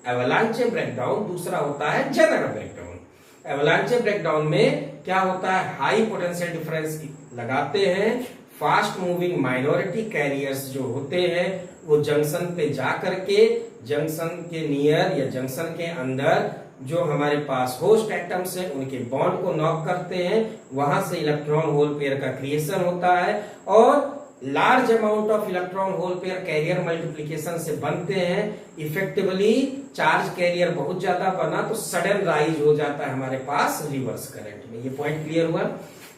एवलांचे ब्रेकडाउन, दूसरा होता है जेनर ब्रेकडाउन। एवलांचे ब्रेकडाउन में क्या होता है, हाई पोटेंशियल डिफरेंस लगाते हैं, फास्ट मूविंग माइनॉरिटी कैरियर्स जो होते हैं वो जंक्शन पे जा करके जंक्शन के नियर या जंक्शन के अंदर जो हमारे पास होस्ट एटम्स हैं उनके बॉन्ड को नॉक करते हैं, वहां से इलेक्ट्रॉन होल पेयर का क्रिएशन होता है, और large amount of electron hole pair carrier multiplication से बनते हैं। इफेक्टिवली चार्ज कैरियर बहुत ज्यादा बना तो सडन राइज हो जाता है हमारे पास रिवर्स करंट में। ये पॉइंट क्लियर हुआ।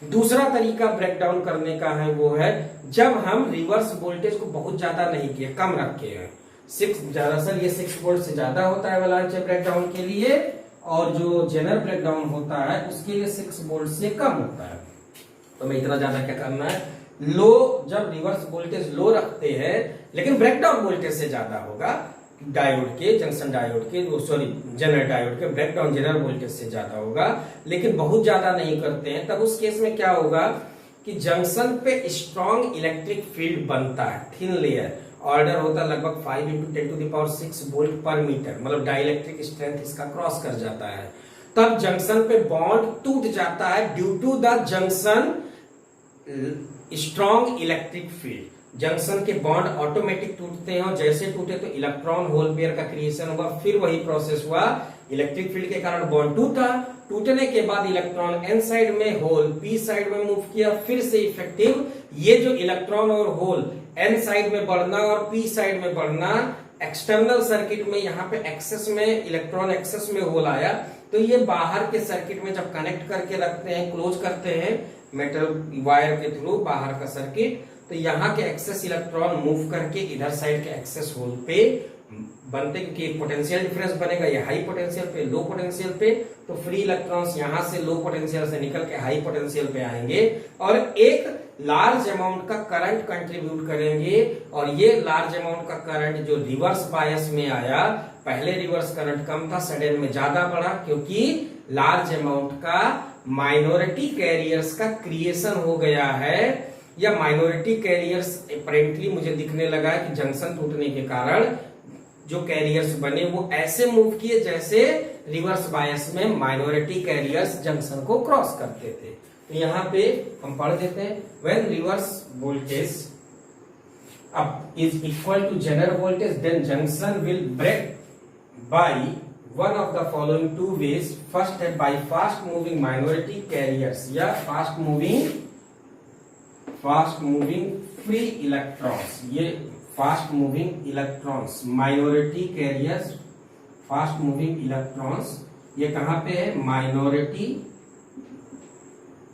दूसरा तरीका ब्रेकडाउन करने का है वो है जब हम रिवर्स वोल्टेज को बहुत ज्यादा नहीं किए, कम रखे हैं, 6, दरअसल ये 6 वोल्ट से ज्यादा होता है एवलांचे ब्रेकडाउन के लिए, और जो जेनर ब्रेकडाउन होता है उसके लिए 6 वोल्ट से कम होता है। तो मैं इतना ज्यादा क्या करना है, लो, जब रिवर्स वोल्टेज लो रखते हैं लेकिन ब्रेकडाउन वोल्टेज से ज्यादा होगा डायोड के, जंक्शन डायोड के, सॉरी जेनर डायोड के ब्रेकडाउन जेनर वोल्टेज से ज्यादा होगा, लेकिन बहुत ज्यादा नहीं करते हैं, तब उस केस में क्या होगा कि जंक्शन पे स्ट्रॉन्ग इलेक्ट्रिक फील्ड बनता है, थिन लेयर, ऑर्डर होता है लगभग 5 × 10⁶ वोल्ट पर मीटर, मतलब डाइलेक्ट्रिक स्ट्रेंथ इसका क्रॉस कर जाता है। तब जंक्शन पे बॉन्ड टूट जाता है due to the junction strong electric field. Junction के बॉन्ड ऑटोमेटिक टूटते हैं, और जैसे टूटे तो इलेक्ट्रॉन होल पेयर का क्रिएशन हुआ, फिर वही प्रोसेस हुआ, इलेक्ट्रिक फील्ड के कारण बॉन्ड टूटा, टूटने के बाद इलेक्ट्रॉन एन साइड में, होल पी साइड में मूव किया, फिर से इफेक्टिव ये जो इलेक्ट्रॉन और होल एन साइड में बढ़ना और पी साइड में बढ़ना, एक्सटर्नल सर्किट में यहाँ पे एक्सेस में इलेक्ट्रॉन एक्सेस में होल आया, तो ये बाहर के सर्किट में जब कनेक्ट करके रखते हैं, क्लोज करते हैं, मेटल वायर के थ्रू बाहर का सर्किट। तो यहाँ के एक्सेस इलेक्ट्रॉन मूव करके इधर साइड के एक्सेस होल पे बनते, क्योंकि पोटेंशियल डिफरेंस बनेगा, ये हाई पोटेंशियल पे लो पोटेंशियल पे, तो फ्री इलेक्ट्रॉन्स यहां से लो पोटेंशियल से निकल के हाई पोटेंशियल पे आएंगे और एक लार्ज अमाउंट का करंट कंट्रीब्यूट करेंगे। और ये लार्ज अमाउंट का करंट जो रिवर्स बायस में आया, पहले रिवर्स करंट कम था, सडन में ज्यादा बढ़ा, क्योंकि लार्ज अमाउंट का माइनॉरिटी कैरियर्स का क्रिएशन हो गया है। या माइनॉरिटी कैरियर्स अपेरेंटली मुझे दिखने लगा कि जंक्शन टूटने के कारण जो कैरियर्स बने वो ऐसे मूव किए जैसे रिवर्स बायस में माइनॉरिटी कैरियर्स जंक्शन को क्रॉस करते थे। तो यहां पे हम पढ़ देते हैं, when reverse voltage up is equal to general voltage then junction will break by one of the following two ways. First है by fast moving minority carriers या फास्ट मूविंग फ्री इलेक्ट्रॉन्स। ये fast moving electrons, minority carriers, fast moving electrons, ये कहां पे है?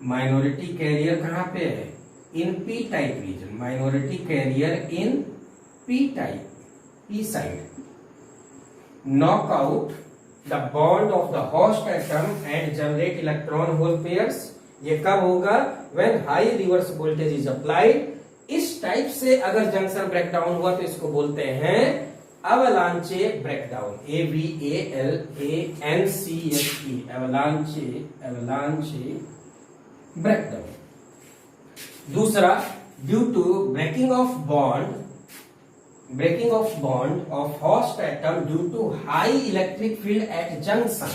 Minority carrier कहां पे है? In P type region, minority carrier in P type, P side. Knock out the bond of the host atom and generate electron hole pairs. ये कब होगा? When high reverse voltage is applied. इस type से अगर junction breakdown हुआ तो इसको बोलते हैं avalanche breakdown, AVALANCHE, avalanche breakdown. दूसरा, due to breaking of bond of host atom due to high electric field at junction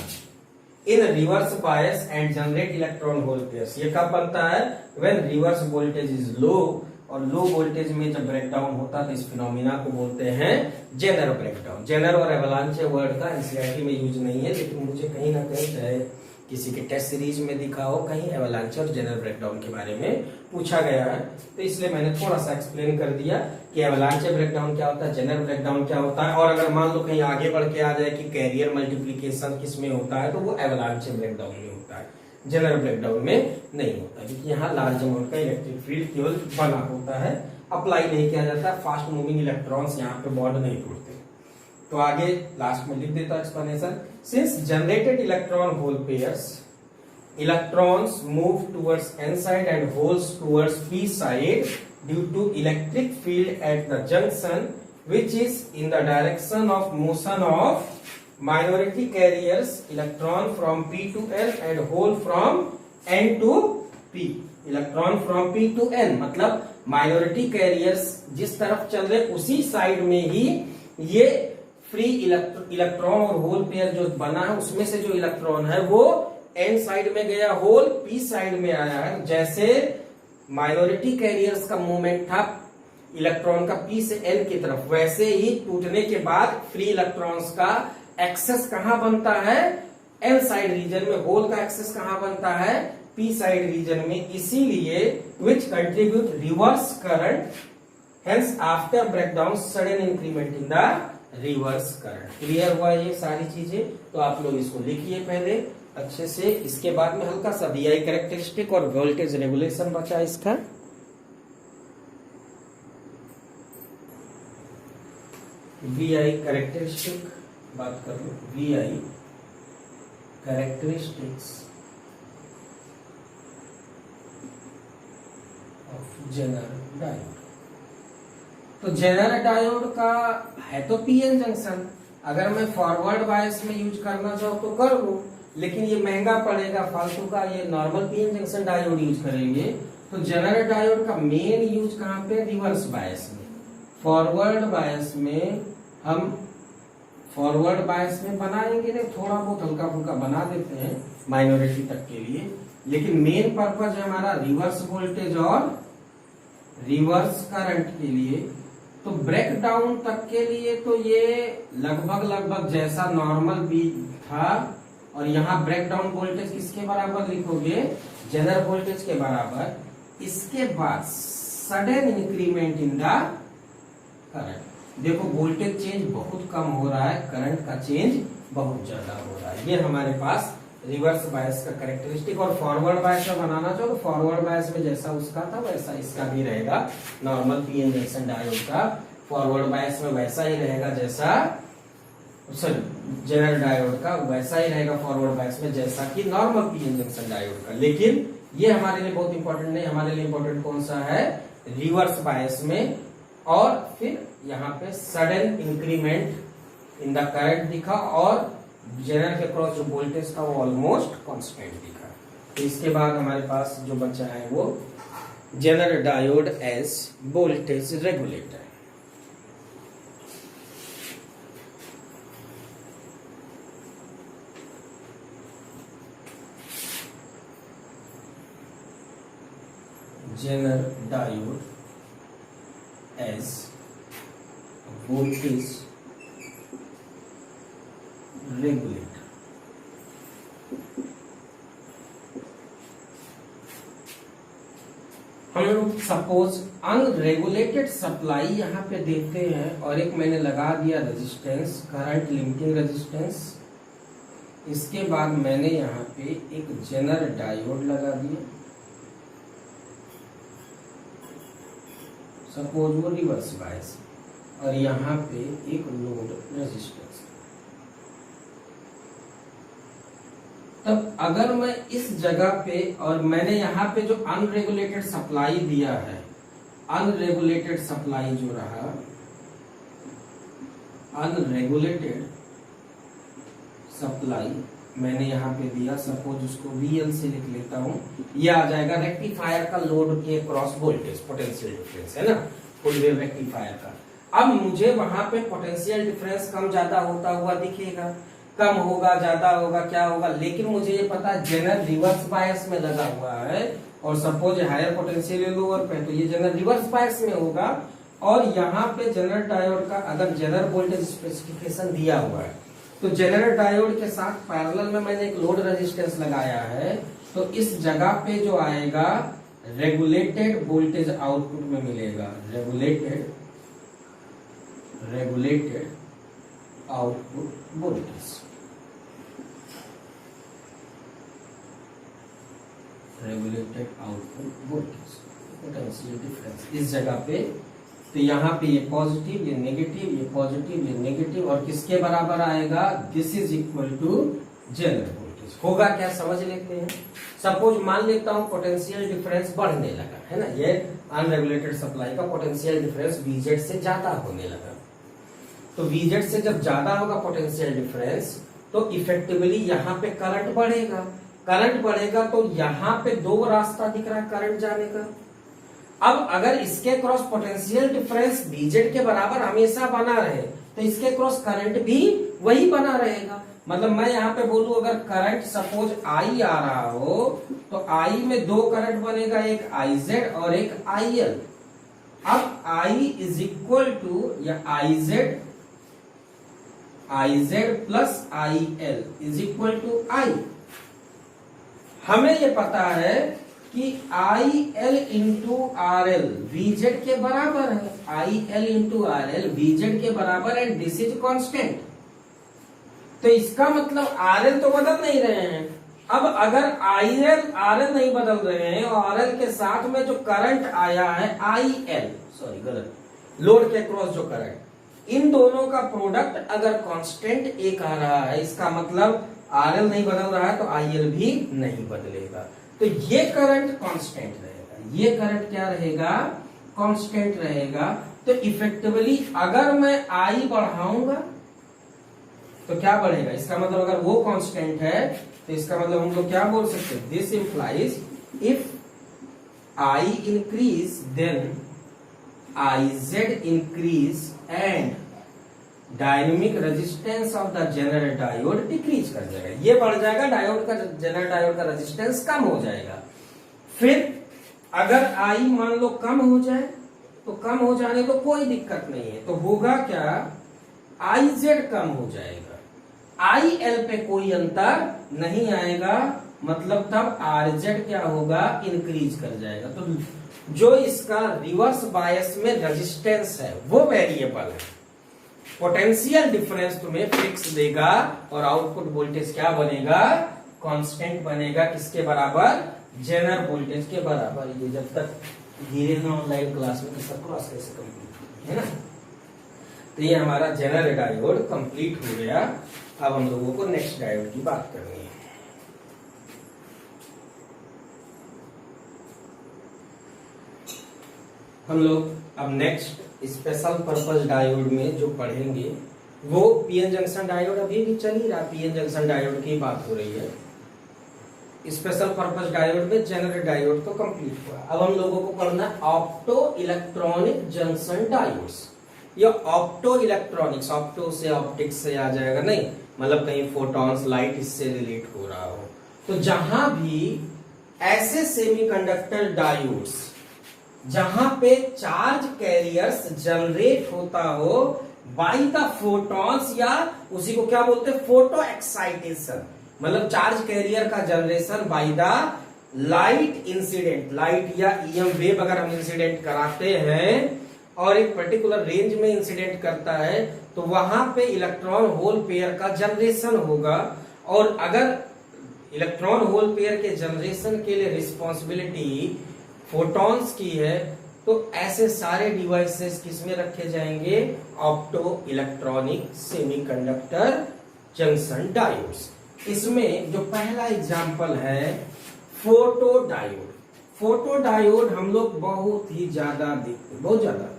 in reverse bias and generate electron hole pairs. ये कब बनता है? When reverse voltage is low, और low voltage में जब breakdown होता है तो इस फिनोमिना को बोलते हैं जेनर ब्रेकडाउन। जेनर और एवलांचे वर्ड का एनसीईआरटी में यूज नहीं है, लेकिन मुझे कहीं ना कहीं चाहे किसी के टेस्ट सीरीज में दिखा हो, कहीं एवलांचे और जेनर ब्रेकडाउन के बारे में पूछा गया है, तो इसलिए मैंने थोड़ा सा एक्सप्लेन कर दिया कि एवलांचे ब्रेकडाउन क्या होता है, जेनर ब्रेकडाउन क्या होता है। और अगर मान लो कहीं आगे बढ़ के आ जाए कि कैरियर मल्टीप्लीकेशन किस में होता है, तो वो एवलांचे ब्रेकडाउन में होता है, जनरल ब्रेकडाउन में नहीं होता, क्योंकि यहाँ लार्ज अमाउंट का इलेक्ट्रिक फील्ड केवल बना होता है, अप्लाई नहीं किया जाता। फास्ट मूविंग इलेक्ट्रॉन्स यहाँ पे बॉन्ड नहीं टूटते। तो आगे लास्ट में लिख देता हूं explanation. Since generated electron hole pairs, electrons move towards N side and holes towards P side due to electric field at the junction which is in the direction of motion of minority carriers electron from P to N and hole from N to P। Electron from P to N मतलब minority carriers जिस तरफ चल रहे उसी side में ही ये free electron और hole pair जो बना है उसमें से जो इलेक्ट्रॉन है वो N साइड में गया, होल P साइड में आया है। जैसे माइनॉरिटी कैरियर्स का मूवमेंट था इलेक्ट्रॉन का P से N की तरफ, वैसे ही टूटने के बाद फ्री इलेक्ट्रॉन्स का एक्सेस कहां बनता है? N साइड रीजन में। होल का एक्सेस कहां बनता है? P साइड रीजन में। इसीलिए which contribute reverse current, hence after breakdown sudden increment in the reverse current. Clear हुआ ये सारी चीजें? तो आप लोग इसको लिखिए पहले अच्छे से। इसके बाद में हल्का सा VI कैरेक्टरिस्टिक और वोल्टेज रेगुलेशन बचा इसका। VI कैरेक्टरिस्टिक बात कर लो, VI characteristics of Zener diode. तो जेनर डायोड का है तो पीएन जंक्शन, अगर मैं फॉरवर्ड बायस में यूज करना चाहूँ तो कर लूं, लेकिन ये महंगा पड़ेगा फालतू का, ये normal PN junction diode use करेंगे। तो जेनर डायोड का मेन यूज कहां पे? रिवर्स बायस में। फॉरवर्ड बायस में हम फॉरवर्ड बायस में बनाएंगे नहीं, थोड़ा बहुत हल्का फुल्का बना देते हैं माइनॉरिटी तक के लिए, लेकिन मेन पर्पज है हमारा रिवर्स वोल्टेज और रिवर्स करंट के लिए। तो ब्रेक डाउन तक के लिए तो ये लगभग जैसा नॉर्मल भी था, और यहाँ ब्रेक डाउन वोल्टेज किसके बराबर लिखोगे? जनरल वोल्टेज के बराबर। इसके बाद sudden increment in the current. देखो वोल्टेज चेंज बहुत कम हो रहा है, करंट का चेंज बहुत ज्यादा हो रहा है। ये हमारे पास रिवर्स बायस का कैरेक्टरिस्टिक। और फॉरवर्ड बायस में बनाना चाहो तो फॉरवर्ड बायस में जैसा उसका था वैसा इसका भी रहेगा। नॉर्मल पीएन जंक्शन डायोड का फॉरवर्ड बायस में वैसा ही रहेगा जैसा, सॉरी जेनर डायोड का वैसा ही रहेगा फॉरवर्ड बायस में जैसा कि नॉर्मल पीएन जंक्शन डायोड का। लेकिन ये हमारे लिए बहुत इंपॉर्टेंट नहीं, हमारे लिए इंपॉर्टेंट कौन सा है, रिवर्स बायस में। और फिर यहाँ पे sudden increment in the current दिखा और जेनर के क्रॉस जो वोल्टेज था वो ऑलमोस्ट कांस्टेंट दिखा। तो इसके बाद हमारे पास जो बचा है वो Zener diode as voltage regulator. Zener diode as voltage regulator. हम लोग सपोज अनरेगुलेटेड सप्लाई यहाँ पे देते हैं और एक मैंने लगा दिया रेजिस्टेंस, करंट लिमिटिंग रेजिस्टेंस। इसके बाद मैंने यहाँ पे एक जेनर डायोड लगा दिया, सपोज वो रिवर्स बायस, और यहाँ पे एक लोड रेजिस्टेंस। तब अगर मैं इस जगह पे, और मैंने यहाँ पे जो अनरेगुलेटेड सप्लाई दिया है, अनरेगुलेटेड सप्लाई जो रहा, अनरेगुलेटेड सप्लाई मैंने यहाँ पे दिया, सपोज उसको VL से लिख लेता हूँ। ये आ जाएगा रेक्टिफायर का लोड के क्रॉस वोल्टेज पोटेंशियल डिफरेंस, है ना, फुल वेव रेक्टिफायर का। अब मुझे वहां पे पोटेंशियल डिफरेंस कम ज्यादा होता हुआ दिखेगा, कम होगा ज्यादा होगा क्या होगा, लेकिन मुझे ये पता जेनर रिवर्स बायस में लगा हुआ है और सपोज हायर पोटेंशियल लोअर पे, तो ये जेनर रिवर्स बायस में होगा। और यहाँ पे जेनर डायोड का अगर जेनर वोल्टेज स्पेसिफिकेशन दिया हुआ है तो जेनर डायोड के साथ पैरेलल में मैंने एक लोड रेजिस्टेंस लगाया है, तो इस जगह पे जो आएगा रेगुलेटेड वोल्टेज आउटपुट में मिलेगा, regulated output voltage, regulated output voltage potential difference इस जगह पे। तो यहाँ पे ये पॉजिटिव, ये नेगेटिव, ये पॉजिटिव, ये नेगेटिव, और किसके बराबर आएगा, this is equal to Zener voltage. होगा क्या समझ लेते हैं। सपोज मान लेता हूं पोटेंशियल डिफरेंस बढ़ने लगा, है ना, ये अनरेगुलेटेड सप्लाई का पोटेंशियल डिफरेंस VZ से ज्यादा होने लगा। तो VZ से जब ज्यादा होगा पोटेंशियल डिफरेंस तो इफेक्टिवली यहाँ पे करंट बढ़ेगा, करंट बढ़ेगा तो यहाँ पे दो रास्ता दिख रहा है करंट जाने का। अब अगर इसके क्रॉस पोटेंशियल डिफरेंस VZ के बराबर हमेशा बना रहे तो इसके क्रॉस करंट भी वही बना रहेगा। मतलब मैं यहाँ पे बोलूं अगर करंट सपोज I आ रहा हो तो I में दो करंट बनेगा, एक IZ और एक IL। अब I इज इक्वल टू या IZ plus IL is equal to I। हमें ये पता है कि IL इंटू RL VZ के बराबर है, IL इंटू RL VZ के बराबर है, दिस इज कांस्टेंट। तो इसका मतलब RL तो बदल नहीं रहे हैं। अब अगर IL RL नहीं बदल रहे हैं और RL के साथ में जो करंट आया है IL, सॉरी गलत, लोड के क्रॉस जो करंट, इन दोनों का प्रोडक्ट अगर कांस्टेंट एक आ रहा है, इसका मतलब RL नहीं बदल रहा है तो IL भी नहीं बदलेगा। तो ये करंट कांस्टेंट रहेगा, ये करंट क्या रहेगा, कांस्टेंट रहेगा। तो इफेक्टिवली अगर मैं I बढ़ाऊंगा तो क्या बढ़ेगा, इसका मतलब अगर वो कांस्टेंट है तो इसका मतलब हम लोग क्या बोल सकते हैं, this implies if I increase then IZ increase and dynamic resistance of the Zener diode decrease कर जाएगा, ये बढ़ जाएगा, डायोड का जेनर डायोड का रेजिस्टेंस कम हो जाएगा। फिर अगर I मान लो कम हो जाए तो कम हो जाने तो कोई दिक्कत नहीं है, तो होगा क्या, IZ कम हो जाएगा, IL पे कोई अंतर नहीं आएगा, मतलब तब RZ क्या होगा, इंक्रीज कर जाएगा। तो जो इसका रिवर्स बायस में रेजिस्टेंस है वो वेरिएबल है, पोटेंशियल डिफरेंस तुम्हें फिक्स देगा और आउटपुट वोल्टेज क्या बनेगा, कांस्टेंट बनेगा किसके बराबर, जेनर वोल्टेज के बराबर। ये जब तक गिरे ना ऑनलाइन क्लास में तो सब क्लास कैसे कंप्लीट है ना। तो ये हमारा जेनर डायोड कंप्लीट हो गया। अब हम लोगों को नेक्स्ट डायोड की बात करनी है। हम लोग अब नेक्स्ट स्पेशल पर्पस डायोड में जो पढ़ेंगे वो पीएन जंक्शन डायोड अभी भी चल ही रहा, पीएन जंक्शन डायोड की बात हो रही है। स्पेशल पर्पस डायोड में जेनरल डायोड तो कंप्लीट हुआ। अब हम लोगों को पढ़ना है ऑप्टो इलेक्ट्रॉनिक जंक्शन डायोड्स। ये ऑप्टो इलेक्ट्रॉनिक्स, ऑप्टो से ऑप्टिक्स से आ जाएगा, नहीं मतलब कहीं फोटॉन्स लाइट इससे रिलेट हो रहा हो। तो जहां भी ऐसे सेमीकंडक्टर डायोड्स जहां पे चार्ज कैरियर्स जनरेट होता हो बाय द फोटॉन्स, या उसी को क्या बोलते हैं, फोटो एक्साइटेशन, मतलब चार्ज कैरियर का generation by the light incident, light या ईएम वेव अगर हम इंसिडेंट कराते हैं और एक पर्टिकुलर रेंज में इंसिडेंट करता है तो वहां पे इलेक्ट्रॉन होल पेयर का जनरेशन होगा। और अगर इलेक्ट्रॉन होल पेयर के जनरेशन के लिए रिस्पॉन्सिबिलिटी फोटॉन्स की है तो ऐसे सारे डिवाइसेस किसमें रखे जाएंगे, opto electronic semiconductor junction diodes. इसमें जो पहला एग्जांपल है फोटो डायोड। फोटो डायोड हम लोग बहुत ही ज्यादा देखते हैं, बहुत ज्यादा।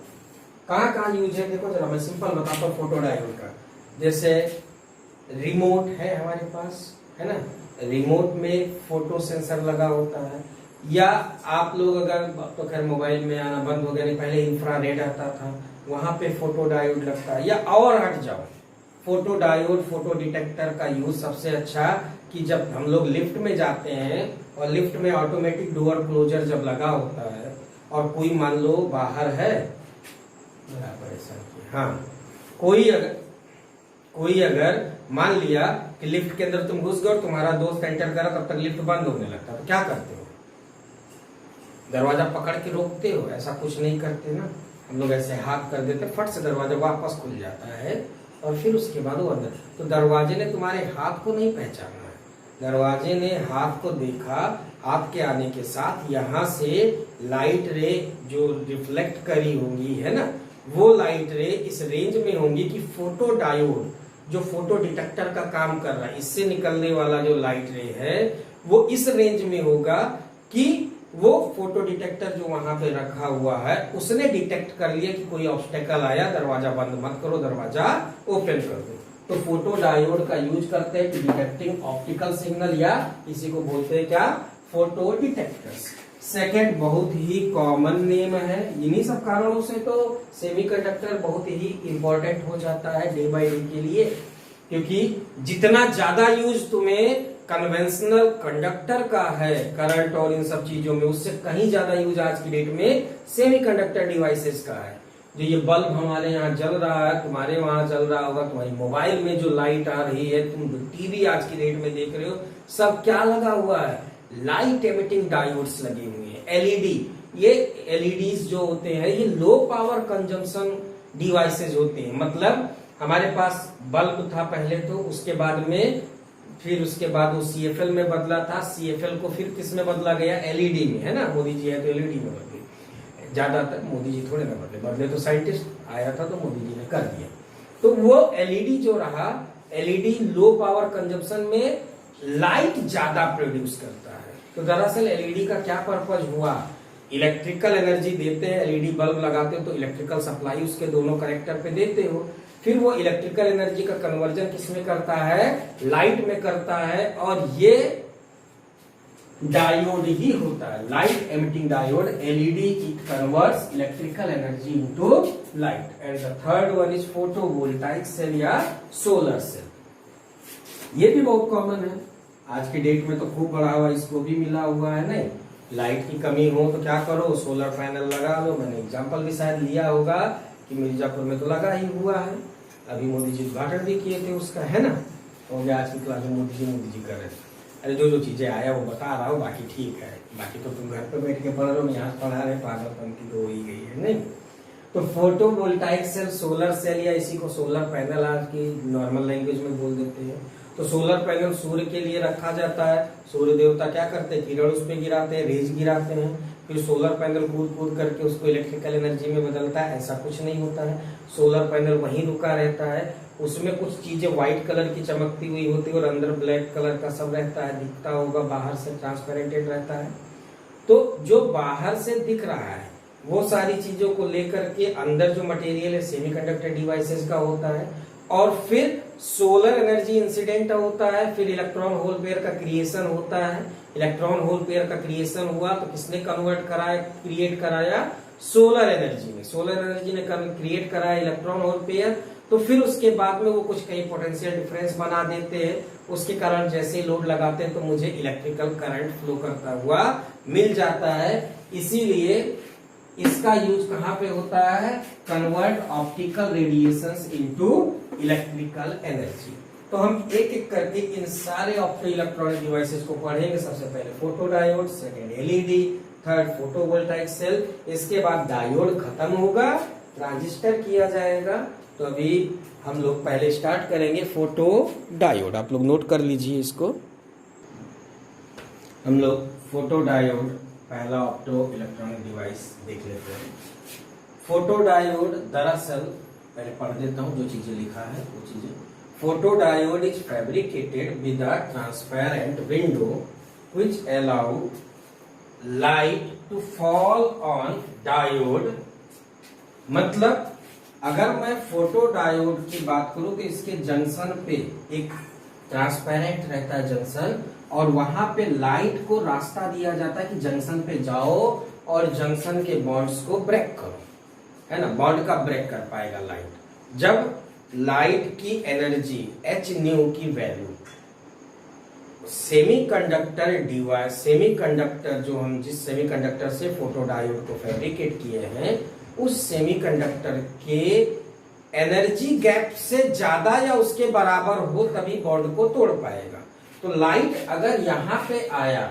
कहां कहां यूज है देखो जरा, मैं सिंपल बताता हूँ फोटो डायोड का। जैसे रिमोट है हमारे पास, है ना, रिमोट में फोटो सेंसर लगा होता है। या आप लोग अगर, तो खैर मोबाइल में आना बंद हो गया, नहीं पहले इंफ्रारेड आता था, वहां पे फोटो डायोड लगता है। या और हट जाओ, फोटो डायोड फोटो डिटेक्टर का यूज सबसे अच्छा कि जब हम लोग लिफ्ट में जाते हैं और लिफ्ट में ऑटोमेटिक डोर क्लोजर जब लगा होता है और कोई मान लो बाहर है, हाँ, कोई अगर मान लिया कि लिफ्ट के अंदर तुम घुस गए और तुम्हारा दोस्त एंटर करा, तब तक लिफ्ट बंद होने लगता, तो क्या करते हो, दरवाजा पकड़ के रोकते हो? ऐसा कुछ नहीं करते ना, हम लोग ऐसे हाथ कर देते, फट से दरवाजा वापस खुल जाता है और फिर उसके बाद वो अंदर। तो दरवाजे ने तुम्हारे हाथ को नहीं पहचाना है, दरवाजे ने हाथ को देखा, हाथ के आने के साथ यहाँ से लाइट रे जो रिफ्लेक्ट करी होंगी, है ना, वो लाइट रे इस रेंज में होंगी कि फोटो डायोड जो फोटो डिटेक्टर का काम कर रहा है, इससे निकलने वाला जो लाइट रे है वो इस रेंज में होगा कि वो फोटो डिटेक्टर जो वहां पे रखा हुआ है उसने डिटेक्ट कर लिया कि कोई ऑब्स्टेकल आया, दरवाजा बंद मत करो, दरवाजा ओपन कर दो। तो फोटो डायोड का यूज करते हैं डिटेक्टिंग ऑप्टिकल सिग्नल, या इसी को बोलते हैं क्या, फोटो डिटेक्टर्स। सेकेंड बहुत ही कॉमन नेम है, इन्हीं सब कारणों से तो सेमीकंडक्टर बहुत ही इंपॉर्टेंट हो जाता है डे बाय डे के लिए, क्योंकि जितना ज्यादा यूज तुम्हें कन्वेंशनल कंडक्टर का है करंट और इन सब चीजों में, उससे कहीं ज्यादा यूज आज की डेट में सेमीकंडक्टर डिवाइसेस का है। जो ये बल्ब हमारे यहाँ जल रहा है, तुम्हारे वहां जल रहा होगा, तुम्हारी मोबाइल में जो लाइट आ रही है, तुम टीवी आज की डेट में देख रहे हो, सब क्या लगा हुआ है, लाइट एमिटिंग डायोड्स लगे हुए हैं, एलईडी। ये एलईडीज जो होते हैं ये लो पावर कंजम्पशन डिवाइसेज होते हैं। मतलब हमारे पास बल्ब था पहले, तो उसके बाद में फिर उसके बाद वो सीएफएल में बदला था, सीएफएल को फिर किस में बदला गया, एलईडी में, है ना, मोदी जी है तो एलईडी में बदले। ज्यादातर मोदी जी थोड़े ना बदले तो साइंटिस्ट आया था तो मोदी जी ने कर दिया। तो वो एलईडी जो रहा, एलईडी लो पावर कंजम्पशन में लाइट ज्यादा प्रोड्यूस करता है। तो दरअसल एलईडी का क्या पर्पज हुआ, इलेक्ट्रिकल एनर्जी देते हैं, एलईडी बल्ब लगाते हो तो इलेक्ट्रिकल सप्लाई उसके दोनों कनेक्टर पे देते हो, फिर वो इलेक्ट्रिकल एनर्जी का कन्वर्जन किसमें करता है, लाइट में करता है, और ये डायोड ही होता है, light emitting diode, LED. It converts electrical energy into light. And the third one is photovoltaic cell या सोलर सेल। ये भी बहुत कॉमन है आज की डेट में, तो खूब बढ़ा हुआ, इसको भी मिला हुआ है। नहीं, लाइट की कमी हो तो क्या करो, सोलर पैनल लगा लो। मैंने एग्जांपल भी शायद लिया होगा कि मिर्जापुर में तो लगा ही हुआ है, अभी मोदी जी उद्घाटन भी किए थे उसका, है ना, हो गया आज की क्लास में मोदी जी कर रहे थे। अरे जो जो चीजें आया वो बता रहा हूँ, बाकी ठीक है, बाकी तो तुम घर पे बैठ के पढ़ रहे हो, यहाँ पढ़ा रहे, पागलपन की तो हो ही गई है। नहीं, तो फोटोवोल्टाइक सेल, सोलर सेल, या इसी को सोलर पैनल आज की नॉर्मल लैंग्वेज में बोल देते हैं। तो सोलर पैनल सूर्य के लिए रखा जाता है। सूर्य देवता क्या करते हैं, किरण उस पर गिराते हैं, रेज गिराते हैं, फिर सोलर पैनल कूद कूद करके उसको इलेक्ट्रिकल एनर्जी में बदलता है। ऐसा कुछ नहीं होता है, सोलर पैनल वहीं रुका रहता है, उसमें कुछ चीजें व्हाइट कलर की चमकती हुई होती है और अंदर ब्लैक कलर का सब रहता है, दिखता होगा, बाहर से ट्रांसपेरेंटेड रहता है। तो जो बाहर से दिख रहा है वो सारी चीजों को लेकर के अंदर जो मटेरियल है सेमीकंडक्टर डिवाइसेस का होता है, और फिर सोलर एनर्जी इंसिडेंट होता है, फिर इलेक्ट्रॉन होल पेयर का क्रिएशन होता है। इलेक्ट्रॉन होल पेयर का क्रिएशन हुआ तो किसने कन्वर्ट कराया, क्रिएट कराया, सोलर एनर्जी ने। सोलर एनर्जी ने क्रिएट कराया इलेक्ट्रॉन होल पेयर, तो फिर उसके बाद में वो कुछ कई पोटेंशियल डिफरेंस बना देते हैं, उसके कारण जैसे लोड लगाते हैं तो मुझे इलेक्ट्रिकल करंट फ्लो करता हुआ मिल जाता है। इसीलिए इसका यूज कहां पे होता है, convert optical radiations into electrical energy. तो हम एक एक करके इन सारे ऑप्टो इलेक्ट्रॉनिक डिवाइसेस को पढ़ेंगे। सबसे पहले photodiode, second LED, third photovoltaic cell, इसके बाद डायोड खत्म होगा, ट्रांजिस्टर किया जाएगा। तो अभी हम लोग पहले स्टार्ट करेंगे फोटोडायोड। आप लोग नोट कर लीजिए इसको। हम लोग फोटोडायोड पहला ऑप्टो इलेक्ट्रॉनिक डिवाइस देख लेते हैं। फोटोडायोड दरअसल पहले पढ़ देता हूं जो चीजें लिखा है वो चीजें। Photodiode is fabricated with a transparent window which allow light to fall on diode. मतलब अगर मैं फोटोडायोड की बात करूं तो इसके जंक्शन पे एक ट्रांसपेरेंट रहता है जंक्शन, और वहां पे लाइट को रास्ता दिया जाता है कि जंक्शन पे जाओ और जंक्शन के बॉन्ड्स को ब्रेक करो, है ना, बॉन्ड का ब्रेक कर पाएगा लाइट। जब लाइट की एनर्जी एच न्यू की वैल्यू सेमीकंडक्टर डिवाइस, सेमीकंडक्टर जो हम जिस सेमीकंडक्टर से फोटोडायोड को फैब्रिकेट किए हैं उस सेमीकंडक्टर के एनर्जी गैप से ज्यादा या उसके बराबर हो तभी बॉन्ड को तोड़ पाएगा। तो लाइट अगर यहां पे आया,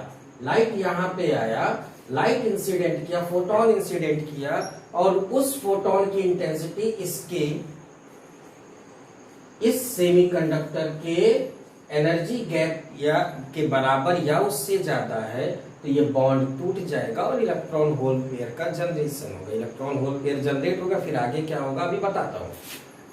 लाइट यहां पे आया, लाइट इंसिडेंट किया, फोटोन इंसिडेंट किया, और उस फोटोन की इंटेंसिटी इसके इस सेमीकंडक्टर के एनर्जी गैप या के बराबर या उससे ज्यादा है, तो ये बॉन्ड टूट जाएगा और इलेक्ट्रॉन होल पेयर का जनरेशन होगा। इलेक्ट्रॉन होल पेयर जनरेट होगा, फिर आगे क्या होगा अभी बताता हूं।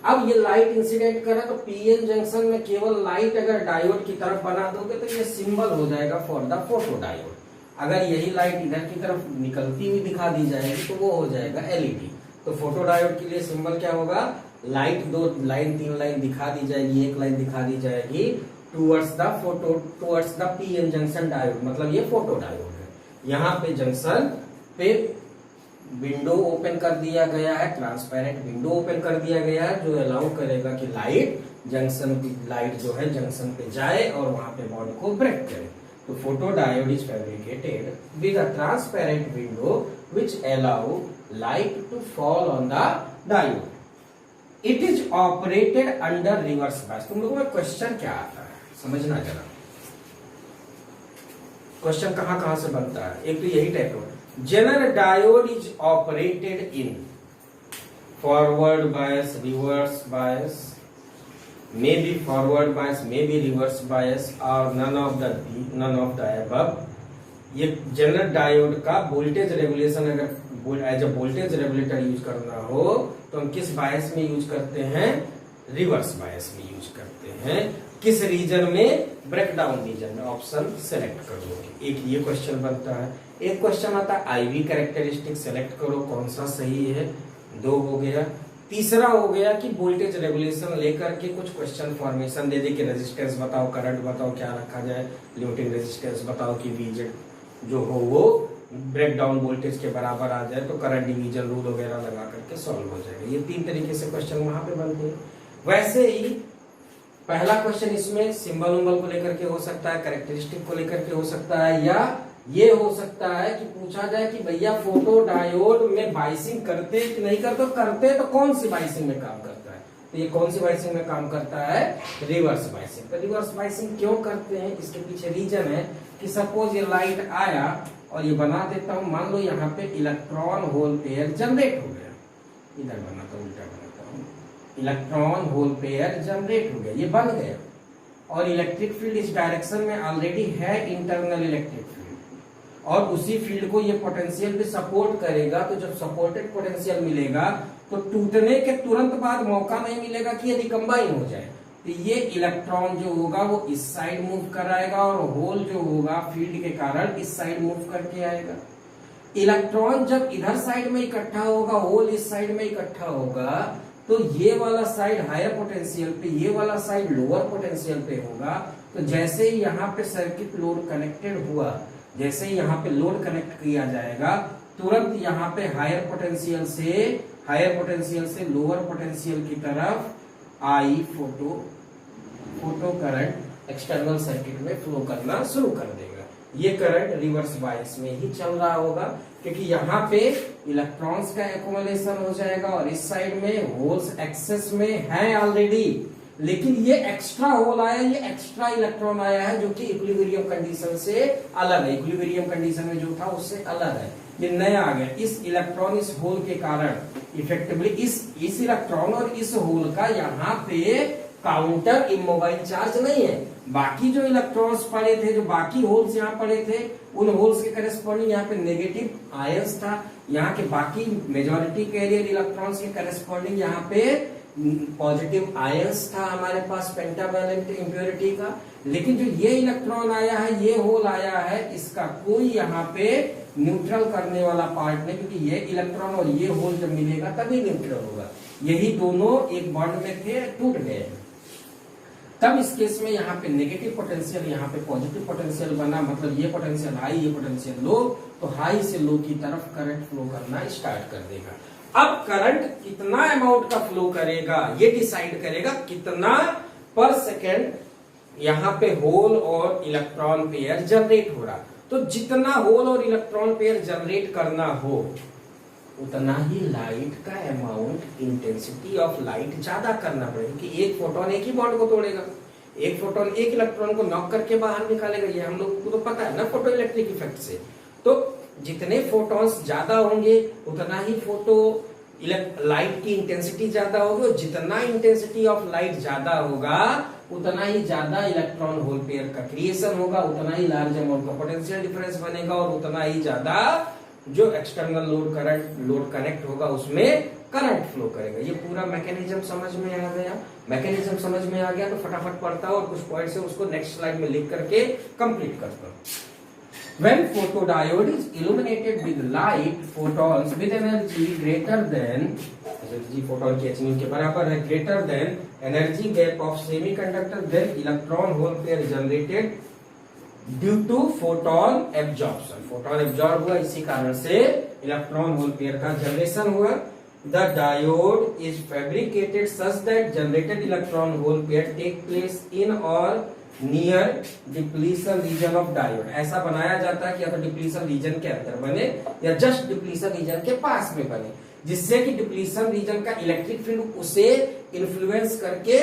अब ये लाइट इंसिडेंट करा तो पीएन जंक्शन में केवल लाइट अगर डायोड की तरफ बना दोगे तो ये सिंबल हो जाएगा फॉर द फोटोडायोड। अगर यही लाइट इधर की तरफ निकलती हुई दिखा दी जाएगी तो वो हो जाएगा एलईडी। तो फोटोडायोड के लिए सिंबल क्या होगा, लाइट दो लाइन तीन लाइन दिखा दी जाएगी, एक लाइन दिखा दी जाएगी towards the PN junction diode, मतलब ये फोटोडायोड है। यहाँ पे जंक्शन पे विंडो ओपन कर दिया गया है, ट्रांसपेरेंट विंडो ओपन कर दिया गया है जो अलाउ करेगा कि लाइट जो है जंक्शन पे जाए और वहां पे बॉन्ड को ब्रेक करे। तो photodiode is fabricated with a transparent window which allow light to fall on the diode. It is operated under reverse bias. तुम लोगों में क्वेश्चन क्या आता है समझना जरा, क्वेश्चन कहां कहां से बनता है। एक तो यही टाइप का, Zener diode is operated in forward bias, reverse bias, maybe forward bias, maybe reverse bias, or none of the above. ये जेनर डायोड का वोल्टेज रेगुलेशन अगर as a voltage regulator use करना हो तो हम किस बायस में यूज करते हैं, रिवर्स बायस में यूज करते हैं। किस रीजन में, ब्रेकडाउन रीजन में। ऑप्शन सेलेक्ट करो। एक ये क्वेश्चन बनता है। एक क्वेश्चन आता है आईवी कैरेक्टरिस्टिक सेलेक्ट करो कौन सा सही है, दो हो गया। तीसरा हो गया कि वोल्टेज रेगुलेशन लेकर के कुछ क्वेश्चन फॉर्मेशन दे दे कि रेजिस्टेंस बताओ, करंट बताओ, क्या रखा जाए, लिमिटिंग रेजिस्टेंस बताओ कि वीजेड जो हो वो ब्रेकडाउन वोल्टेज के बराबर आ जाए तो करंट डिवीजन रूल वगैरह लगा करके सॉल्व हो जाएगा। ये तीन तरीके से क्वेश्चन वहां पे बनते हैं। वैसे ही पहला क्वेश्चन इसमें सिंबल उम्बल को लेकर के हो सकता है, कैरेक्टरिस्टिक को लेकर के हो सकता है, या ये हो सकता है कि पूछा जाए कि भैया फोटोडायोड में बाइसिंग करते कि नहीं करते, करते तो कौन सी बाइसिंग में काम करता है। तो ये कौन सी बाइसिंग में काम करता है, रिवर्स बाइसिंग। तो रिवर्स बाइसिंग क्यों करते हैं, इसके पीछे रीजन है कि सपोज ये लाइट आया और ये बना देता हूं, मान लो यहाँ पे इलेक्ट्रॉन होल पेयर जनरेट हो गया, इधर बनाता हूं, उल्टा बनाता हूं, इलेक्ट्रॉन होल पेयर जनरेट हो गया, ये बन गया। और इलेक्ट्रिक फील्ड इस डायरेक्शन में ऑलरेडी है इंटरनल इलेक्ट्रिक फील्ड, और उसी फील्ड को ये पोटेंशियल भी सपोर्ट करेगा, तो जब सपोर्टेड पोटेंशियल मिलेगा तो टूटने के तुरंत बाद मौका नहीं मिलेगा कि ये रिकम्बाइन हो जाए। तो ये इलेक्ट्रॉन जो होगा वो इस साइड मूव कराएगा और होल जो होगा फील्ड के कारण इस साइड मूव करके आएगा। इलेक्ट्रॉन जब इधर साइड में इकट्ठा होगा, होल इस साइड में इकट्ठा होगा, तो ये वाला साइड हायर पोटेंशियल पे, ये वाला साइड लोअर पोटेंशियल पे होगा। तो जैसे ही यहाँ पे सर्किट लोड कनेक्टेड हुआ, जैसे ही यहाँ पे लोड कनेक्ट किया जाएगा, तुरंत यहाँ पे हायर पोटेंशियल से लोअर पोटेंशियल की तरफ आई फोटो करंट एक्सटर्नल सर्किट में फ्लो करना शुरू कर देगा। ये करंट रिवर्स बायस में ही चल रहा होगा, क्योंकि यहाँ पे इलेक्ट्रॉन्स का एक्युमुलेशन हो जाएगा और इस साइड में होल्स एक्सेस में है ऑलरेडी, लेकिन ये एक्स्ट्रा होल आया, ये एक्स्ट्रा इलेक्ट्रॉन आया है जो कि इक्विलिब्रियम कंडीशन से अलग है, इक्विलिब्रियम कंडीशन में जो था उससे अलग है, ये नया आ गया। इस इलेक्ट्रॉन इस होल के कारण इफेक्टिवली इस इलेक्ट्रॉन और इस होल का यहाँ पे काउंटर इमोबाइल चार्ज नहीं है। बाकी जो इलेक्ट्रॉन्स पड़े थे, जो बाकी होल्स यहाँ पड़े थे, उन होल्स के करेस्पॉन्डिंग यहाँ पे नेगेटिव आयंस था, यहाँ के बाकी मेजॉरिटी कैरियर इलेक्ट्रॉन्स के करेस्पॉन्डिंग यहाँ पे पॉजिटिव आयंस था हमारे पास पेंटावैलेंट इम्प्योरिटी का। लेकिन जो ये इलेक्ट्रॉन आया है, ये होल आया है, इसका कोई यहाँ पे न्यूट्रल करने वाला पार्ट नहीं, क्योंकि ये इलेक्ट्रॉन और ये होल जब मिलेगा तभी न्यूट्रल होगा। यही दोनों एक बॉन्ड में थे, टूट गए, तब इस केस में यहाँ पे नेगेटिव पोटेंशियल, यहाँ पे पॉजिटिव पोटेंशियल बना, मतलब ये पोटेंशियल हाई, ये पोटेंशियल लो, तो हाई से लो की तरफ करंट फ्लो करना स्टार्ट कर देगा। अब करंट कितना अमाउंट का फ्लो करेगा ये डिसाइड करेगा कितना पर सेकेंड यहाँ पे होल और इलेक्ट्रॉन पेयर जनरेट हो रहा। तो जितना होल और इलेक्ट्रॉन पेयर जनरेट करना हो, उतना ही लाइट का अमाउंट, इंटेंसिटी ऑफ लाइट ज्यादा करना पड़ेगा, क्योंकि एक फोटोन एक ही बॉन्ड को तोड़ेगा, एक फोटोन एक इलेक्ट्रॉन को नॉक करके बाहर निकालेगा। ये हम लोग को तो पता है ना फोटो इलेक्ट्रिक इफेक्ट से। तो जितने फोटॉन्स ज्यादा होंगे उतना ही लाइट की इंटेंसिटी ज्यादा होगी, और जितना इंटेंसिटी ऑफ लाइट ज्यादा होगा उतना ही ज्यादा इलेक्ट्रॉन होल पेयर का क्रिएशन होगा, उतना ही लार्ज अमाउंट का पोटेंशियल डिफरेंस बनेगा, और उतना ही ज्यादा जो एक्सटर्नल लोड कनेक्ट होगा उसमें करंट फ्लो करेगा। ये पूरा मैकेनिज्म समझ में आ गया। मैकेनिज्म समझ में आ गया तो फटाफट पढ़ता हूं और कुछ पॉइंट से उसको नेक्स्ट स्लाइड में लिख करके कंप्लीट करता हूं। When photodiode is illuminated with light, photons with energy greater than, energy photon की h के बराबर है, greater than energy gap of semiconductor, then electron hole pair generated due to photon absorption. Photon absorb हुआ, इसी कारण से electron hole pair का generation हुआ। The diode is fabricated such that generated electron hole pair take place in or near depletion region of diode. ऐसा बनाया जाता है कि या तो डिप्लीशन रीजन के अंदर बने या जस्ट डिप्लीशन रीजन के पास में बने, जिससे कि डिप्लीशन रीजन का इलेक्ट्रिक फील्ड उसे इन्फ्लुएंस करके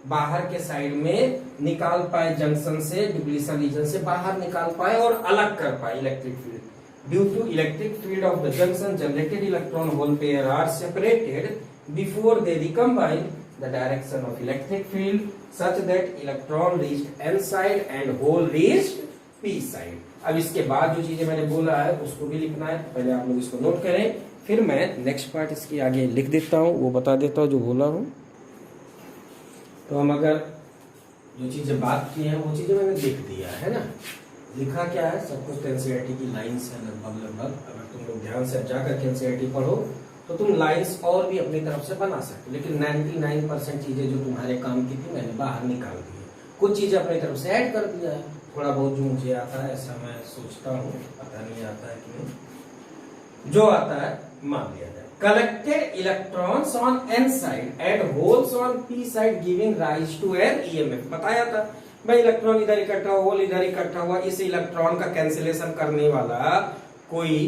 बाहर के साइड में निकाल पाए, जंक्शन से डिप्लीशन रीजन से बाहर निकाल पाए और अलग कर पाए electric field. Due to electric field of the junction, generated electron hole pair are separated before they recombine the direction of electric field such that electron reached n side and hole reached p side। अब इसके बाद जो चीजें मैंने बोला है उसको भी लिखना है, पहले आप लोग इसको नोट करें, फिर मैं नेक्स्ट पार्ट इसके आगे लिख देता हूँ, वो बता देता हूँ जो बोला हूँ। तो हम अगर जो चीजें बात की हैं वो चीजें मैंने लिख दिया है ना। लिखा क्या है, सब कुछ एनसीईआरटी की लाइन्स है लगभग। अगर तुम लोग ध्यान से जाकर एनसीईआरटी पढ़ो तो तुम लाइंस और भी अपनी तरफ से बना सकते, लेकिन 99% चीजें जो तुम्हारे काम की थी मैंने बाहर निकाल दी है। कुछ चीजें अपनी तरफ से ऐड कर दिया है, थोड़ा बहुत जो मुझे आता है ऐसा मैं सोचता हूँ, पता नहीं आता है कि नहीं, जो आता है मान लिया जाए। Collected electrons on N side and holes on P side giving rise to an EMF. बताया था भाई, इलेक्ट्रॉन इधर इकट्ठा हुआ, होल इधर इकट्ठा हुआ, इस इलेक्ट्रॉन का कैंसिलेशन करने वाला कोई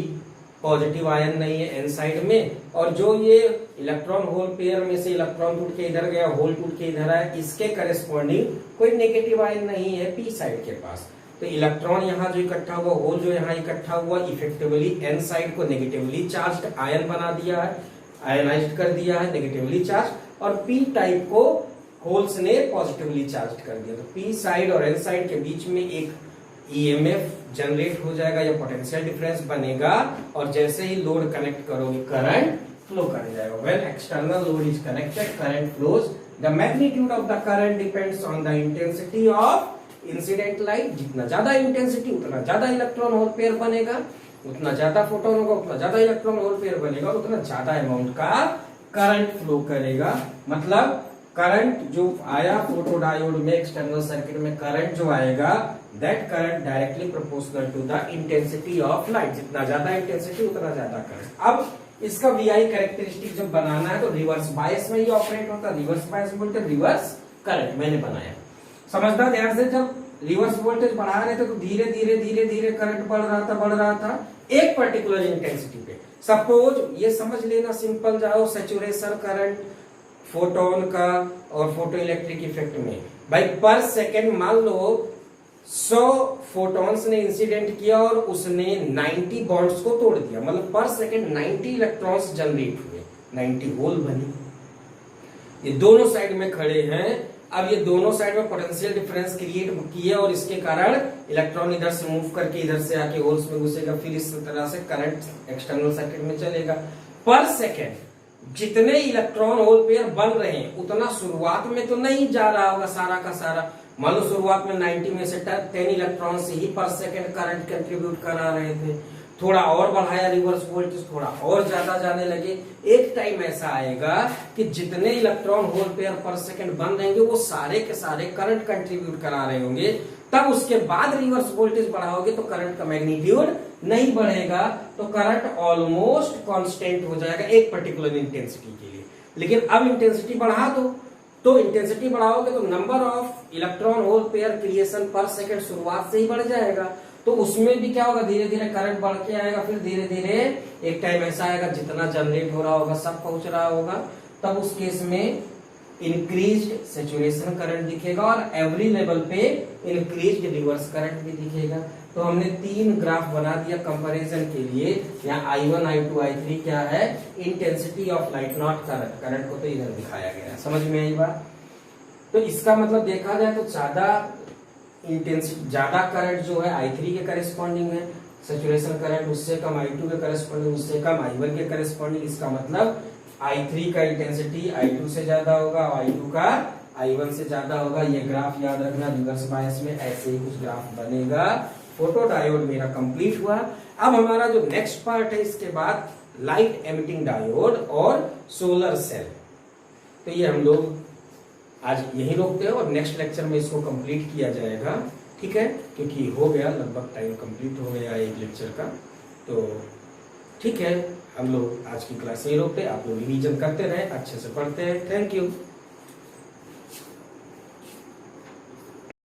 पॉजिटिव आयन नहीं है एन साइड में, और जो ये इलेक्ट्रॉन होल पेयर में से इलेक्ट्रॉन टूट के इधर गया, होल टूट के इधर आया, इसके करेस्पॉन्डिंग कोई नेगेटिव आयन नहीं है पी साइड के पास। तो इलेक्ट्रॉन यहाँ जो इकट्ठा हुआ, होल जो यहाँ इकट्ठा हुआ, इफेक्टिवली एन साइड को नेगेटिवली चार्ज आयन बना दिया है, आयनाइज्ड कर दिया है, नेगेटिवली चार्ज, और पी टाइप को होल्स ने पॉजिटिवली चार्ज कर दिया, तो पी साइड और एन साइड के बीच में एक ईएमएफ जनरेट हो जाएगा या पोटेंशियल डिफरेंस बनेगा, और जैसे ही लोड कनेक्ट करोगे करंट फ्लो कर जाएगा। When external load is connected current flows, the magnitude of the current depends on the intensity of incident light. जितना ज्यादा इंटेंसिटी उतना ज्यादा इलेक्ट्रॉन होल पेयर बनेगा, उतना ज्यादा फोटोन होगा उतना ज्यादा इलेक्ट्रॉन होल पेयर बनेगा, उतना ज्यादा अमाउंट का करंट फ्लो करेगा। मतलब करंट जो आया फोटो डायोड में एक्सटर्नल सर्किट में करंट जो आएगा, that current directly proportional to the intensity of light. जितना ज्यादा इंटेंसिटी उतना ज्यादा करंट। अब इसका वीआई कैरेक्टरिस्टिक जब बनाना है तो रिवर्स बायस में ही ऑपरेट होता है। रिवर्स बायस बोलते रिवर्स करंट, मैंने बनाया, समझना ध्यान से। जब रिवर्स वोल्टेज बढ़ा रहे थे तो धीरे धीरे धीरे धीरे करंट बढ़ रहा था एक पर्टिकुलर इंटेंसिटी पे। सपोज ये समझ लेना सिंपल जाओ, सैचुरेशन करंट फोटोन का और फोटो इलेक्ट्रिक इफेक्ट में, भाई पर सेकेंड मान लो 100 फोटॉन्स ने इंसिडेंट किया और उसने 90 बॉन्ड्स को तोड़ दिया, मतलब पर सेकेंड 90 इलेक्ट्रॉन्स जनरेट हुए, 90 होल बनी। ये दोनों साइड में खड़े हैं। अब ये दोनों साइड में पोटेंशियल डिफरेंस क्रिएट किए और इसके कारण इलेक्ट्रॉन इधर से मूव करके इधर से आके होल्स में घुसेगा, फिर इस तरह से करंट एक्सटर्नल सर्किट में चलेगा। पर सेकेंड जितने इलेक्ट्रॉन होल पेयर बन रहे हैं उतना शुरुआत में तो नहीं जा रहा होगा सारा का सारा। मान लो शुरुआत में 90 में से 10 इलेक्ट्रॉन से ही पर सेकेंड करंट कंट्रीब्यूट करा रहे थे, थोड़ा और बढ़ाया रिवर्स वोल्टेज, थोड़ा और ज्यादा जाने लगे। एक टाइम ऐसा आएगा कि जितने इलेक्ट्रॉन होल पेयर पर सेकंड बन रहेंगे वो सारे के सारे करंट कंट्रीब्यूट करा रहे होंगे। तब उसके बाद रिवर्स वोल्टेज बढ़ाओगे तो करंट का मैग्नीट्यूड नहीं बढ़ेगा, तो करंट ऑलमोस्ट कांस्टेंट हो जाएगा एक पर्टिकुलर इंटेंसिटी के लिए। लेकिन अब इंटेंसिटी बढ़ा दो, तो इंटेंसिटी बढ़ाओगे तो number of electron hole pair creation पर सेकंड शुरुआत से ही बढ़ जाएगा, तो उसमें भी क्या होगा, धीरे धीरे करंट बढ़ के आएगा। फिर धीरे धीरे एक टाइम ऐसा आएगा जितना जनरेट हो रहा होगा सब पहुंच रहा होगा, तब उस केस में इंक्रीज्ड सैचुरेशन करंट दिखेगा और एवरी लेवल पे इंक्रीज्ड रिवर्स करंट भी दिखेगा। तो हमने 3 ग्राफ बना दिया कंपैरिजन के लिए। यहाँ I1, I2, I3 क्या है, intensity of light, not current. Current को तो इधर दिखाया गया है, समझ में आई बात। तो इसका मतलब देखा जाए तो ज्यादा इंटेंसिटी, ज्यादा करंट जो है I3 के करेस्पॉन्डिंग है, सैचुरेशन करंट उससे कम I2 के करेस्पॉन्डिंग, उससे कम I1 के करेस्पॉन्डिंग। इसका मतलब I3 का इंटेंसिटी I2 से ज्यादा होगा और I2 का I1 से ज्यादा होगा। ये ग्राफ याद रखना, रिवर्स बायस में ऐसे ही कुछ ग्राफ बनेगा। फोटो डायोड मेरा कंप्लीट हुआ। अब हमारा जो नेक्स्ट पार्ट है इसके बाद लाइट एमिटिंग डायोड और सोलर सेल। तो ये हम लोग आज यही रोकते हैं और नेक्स्ट लेक्चर में इसको कंप्लीट किया जाएगा, ठीक है, क्योंकि हो गया लगभग टाइम कंप्लीट हो गया एक लेक्चर का। तो ठीक है, हम लोग आज की क्लास यही रोकते हैं। आप लोग रिवीजन करते रहे, अच्छे से पढ़ते हैं। Thank you.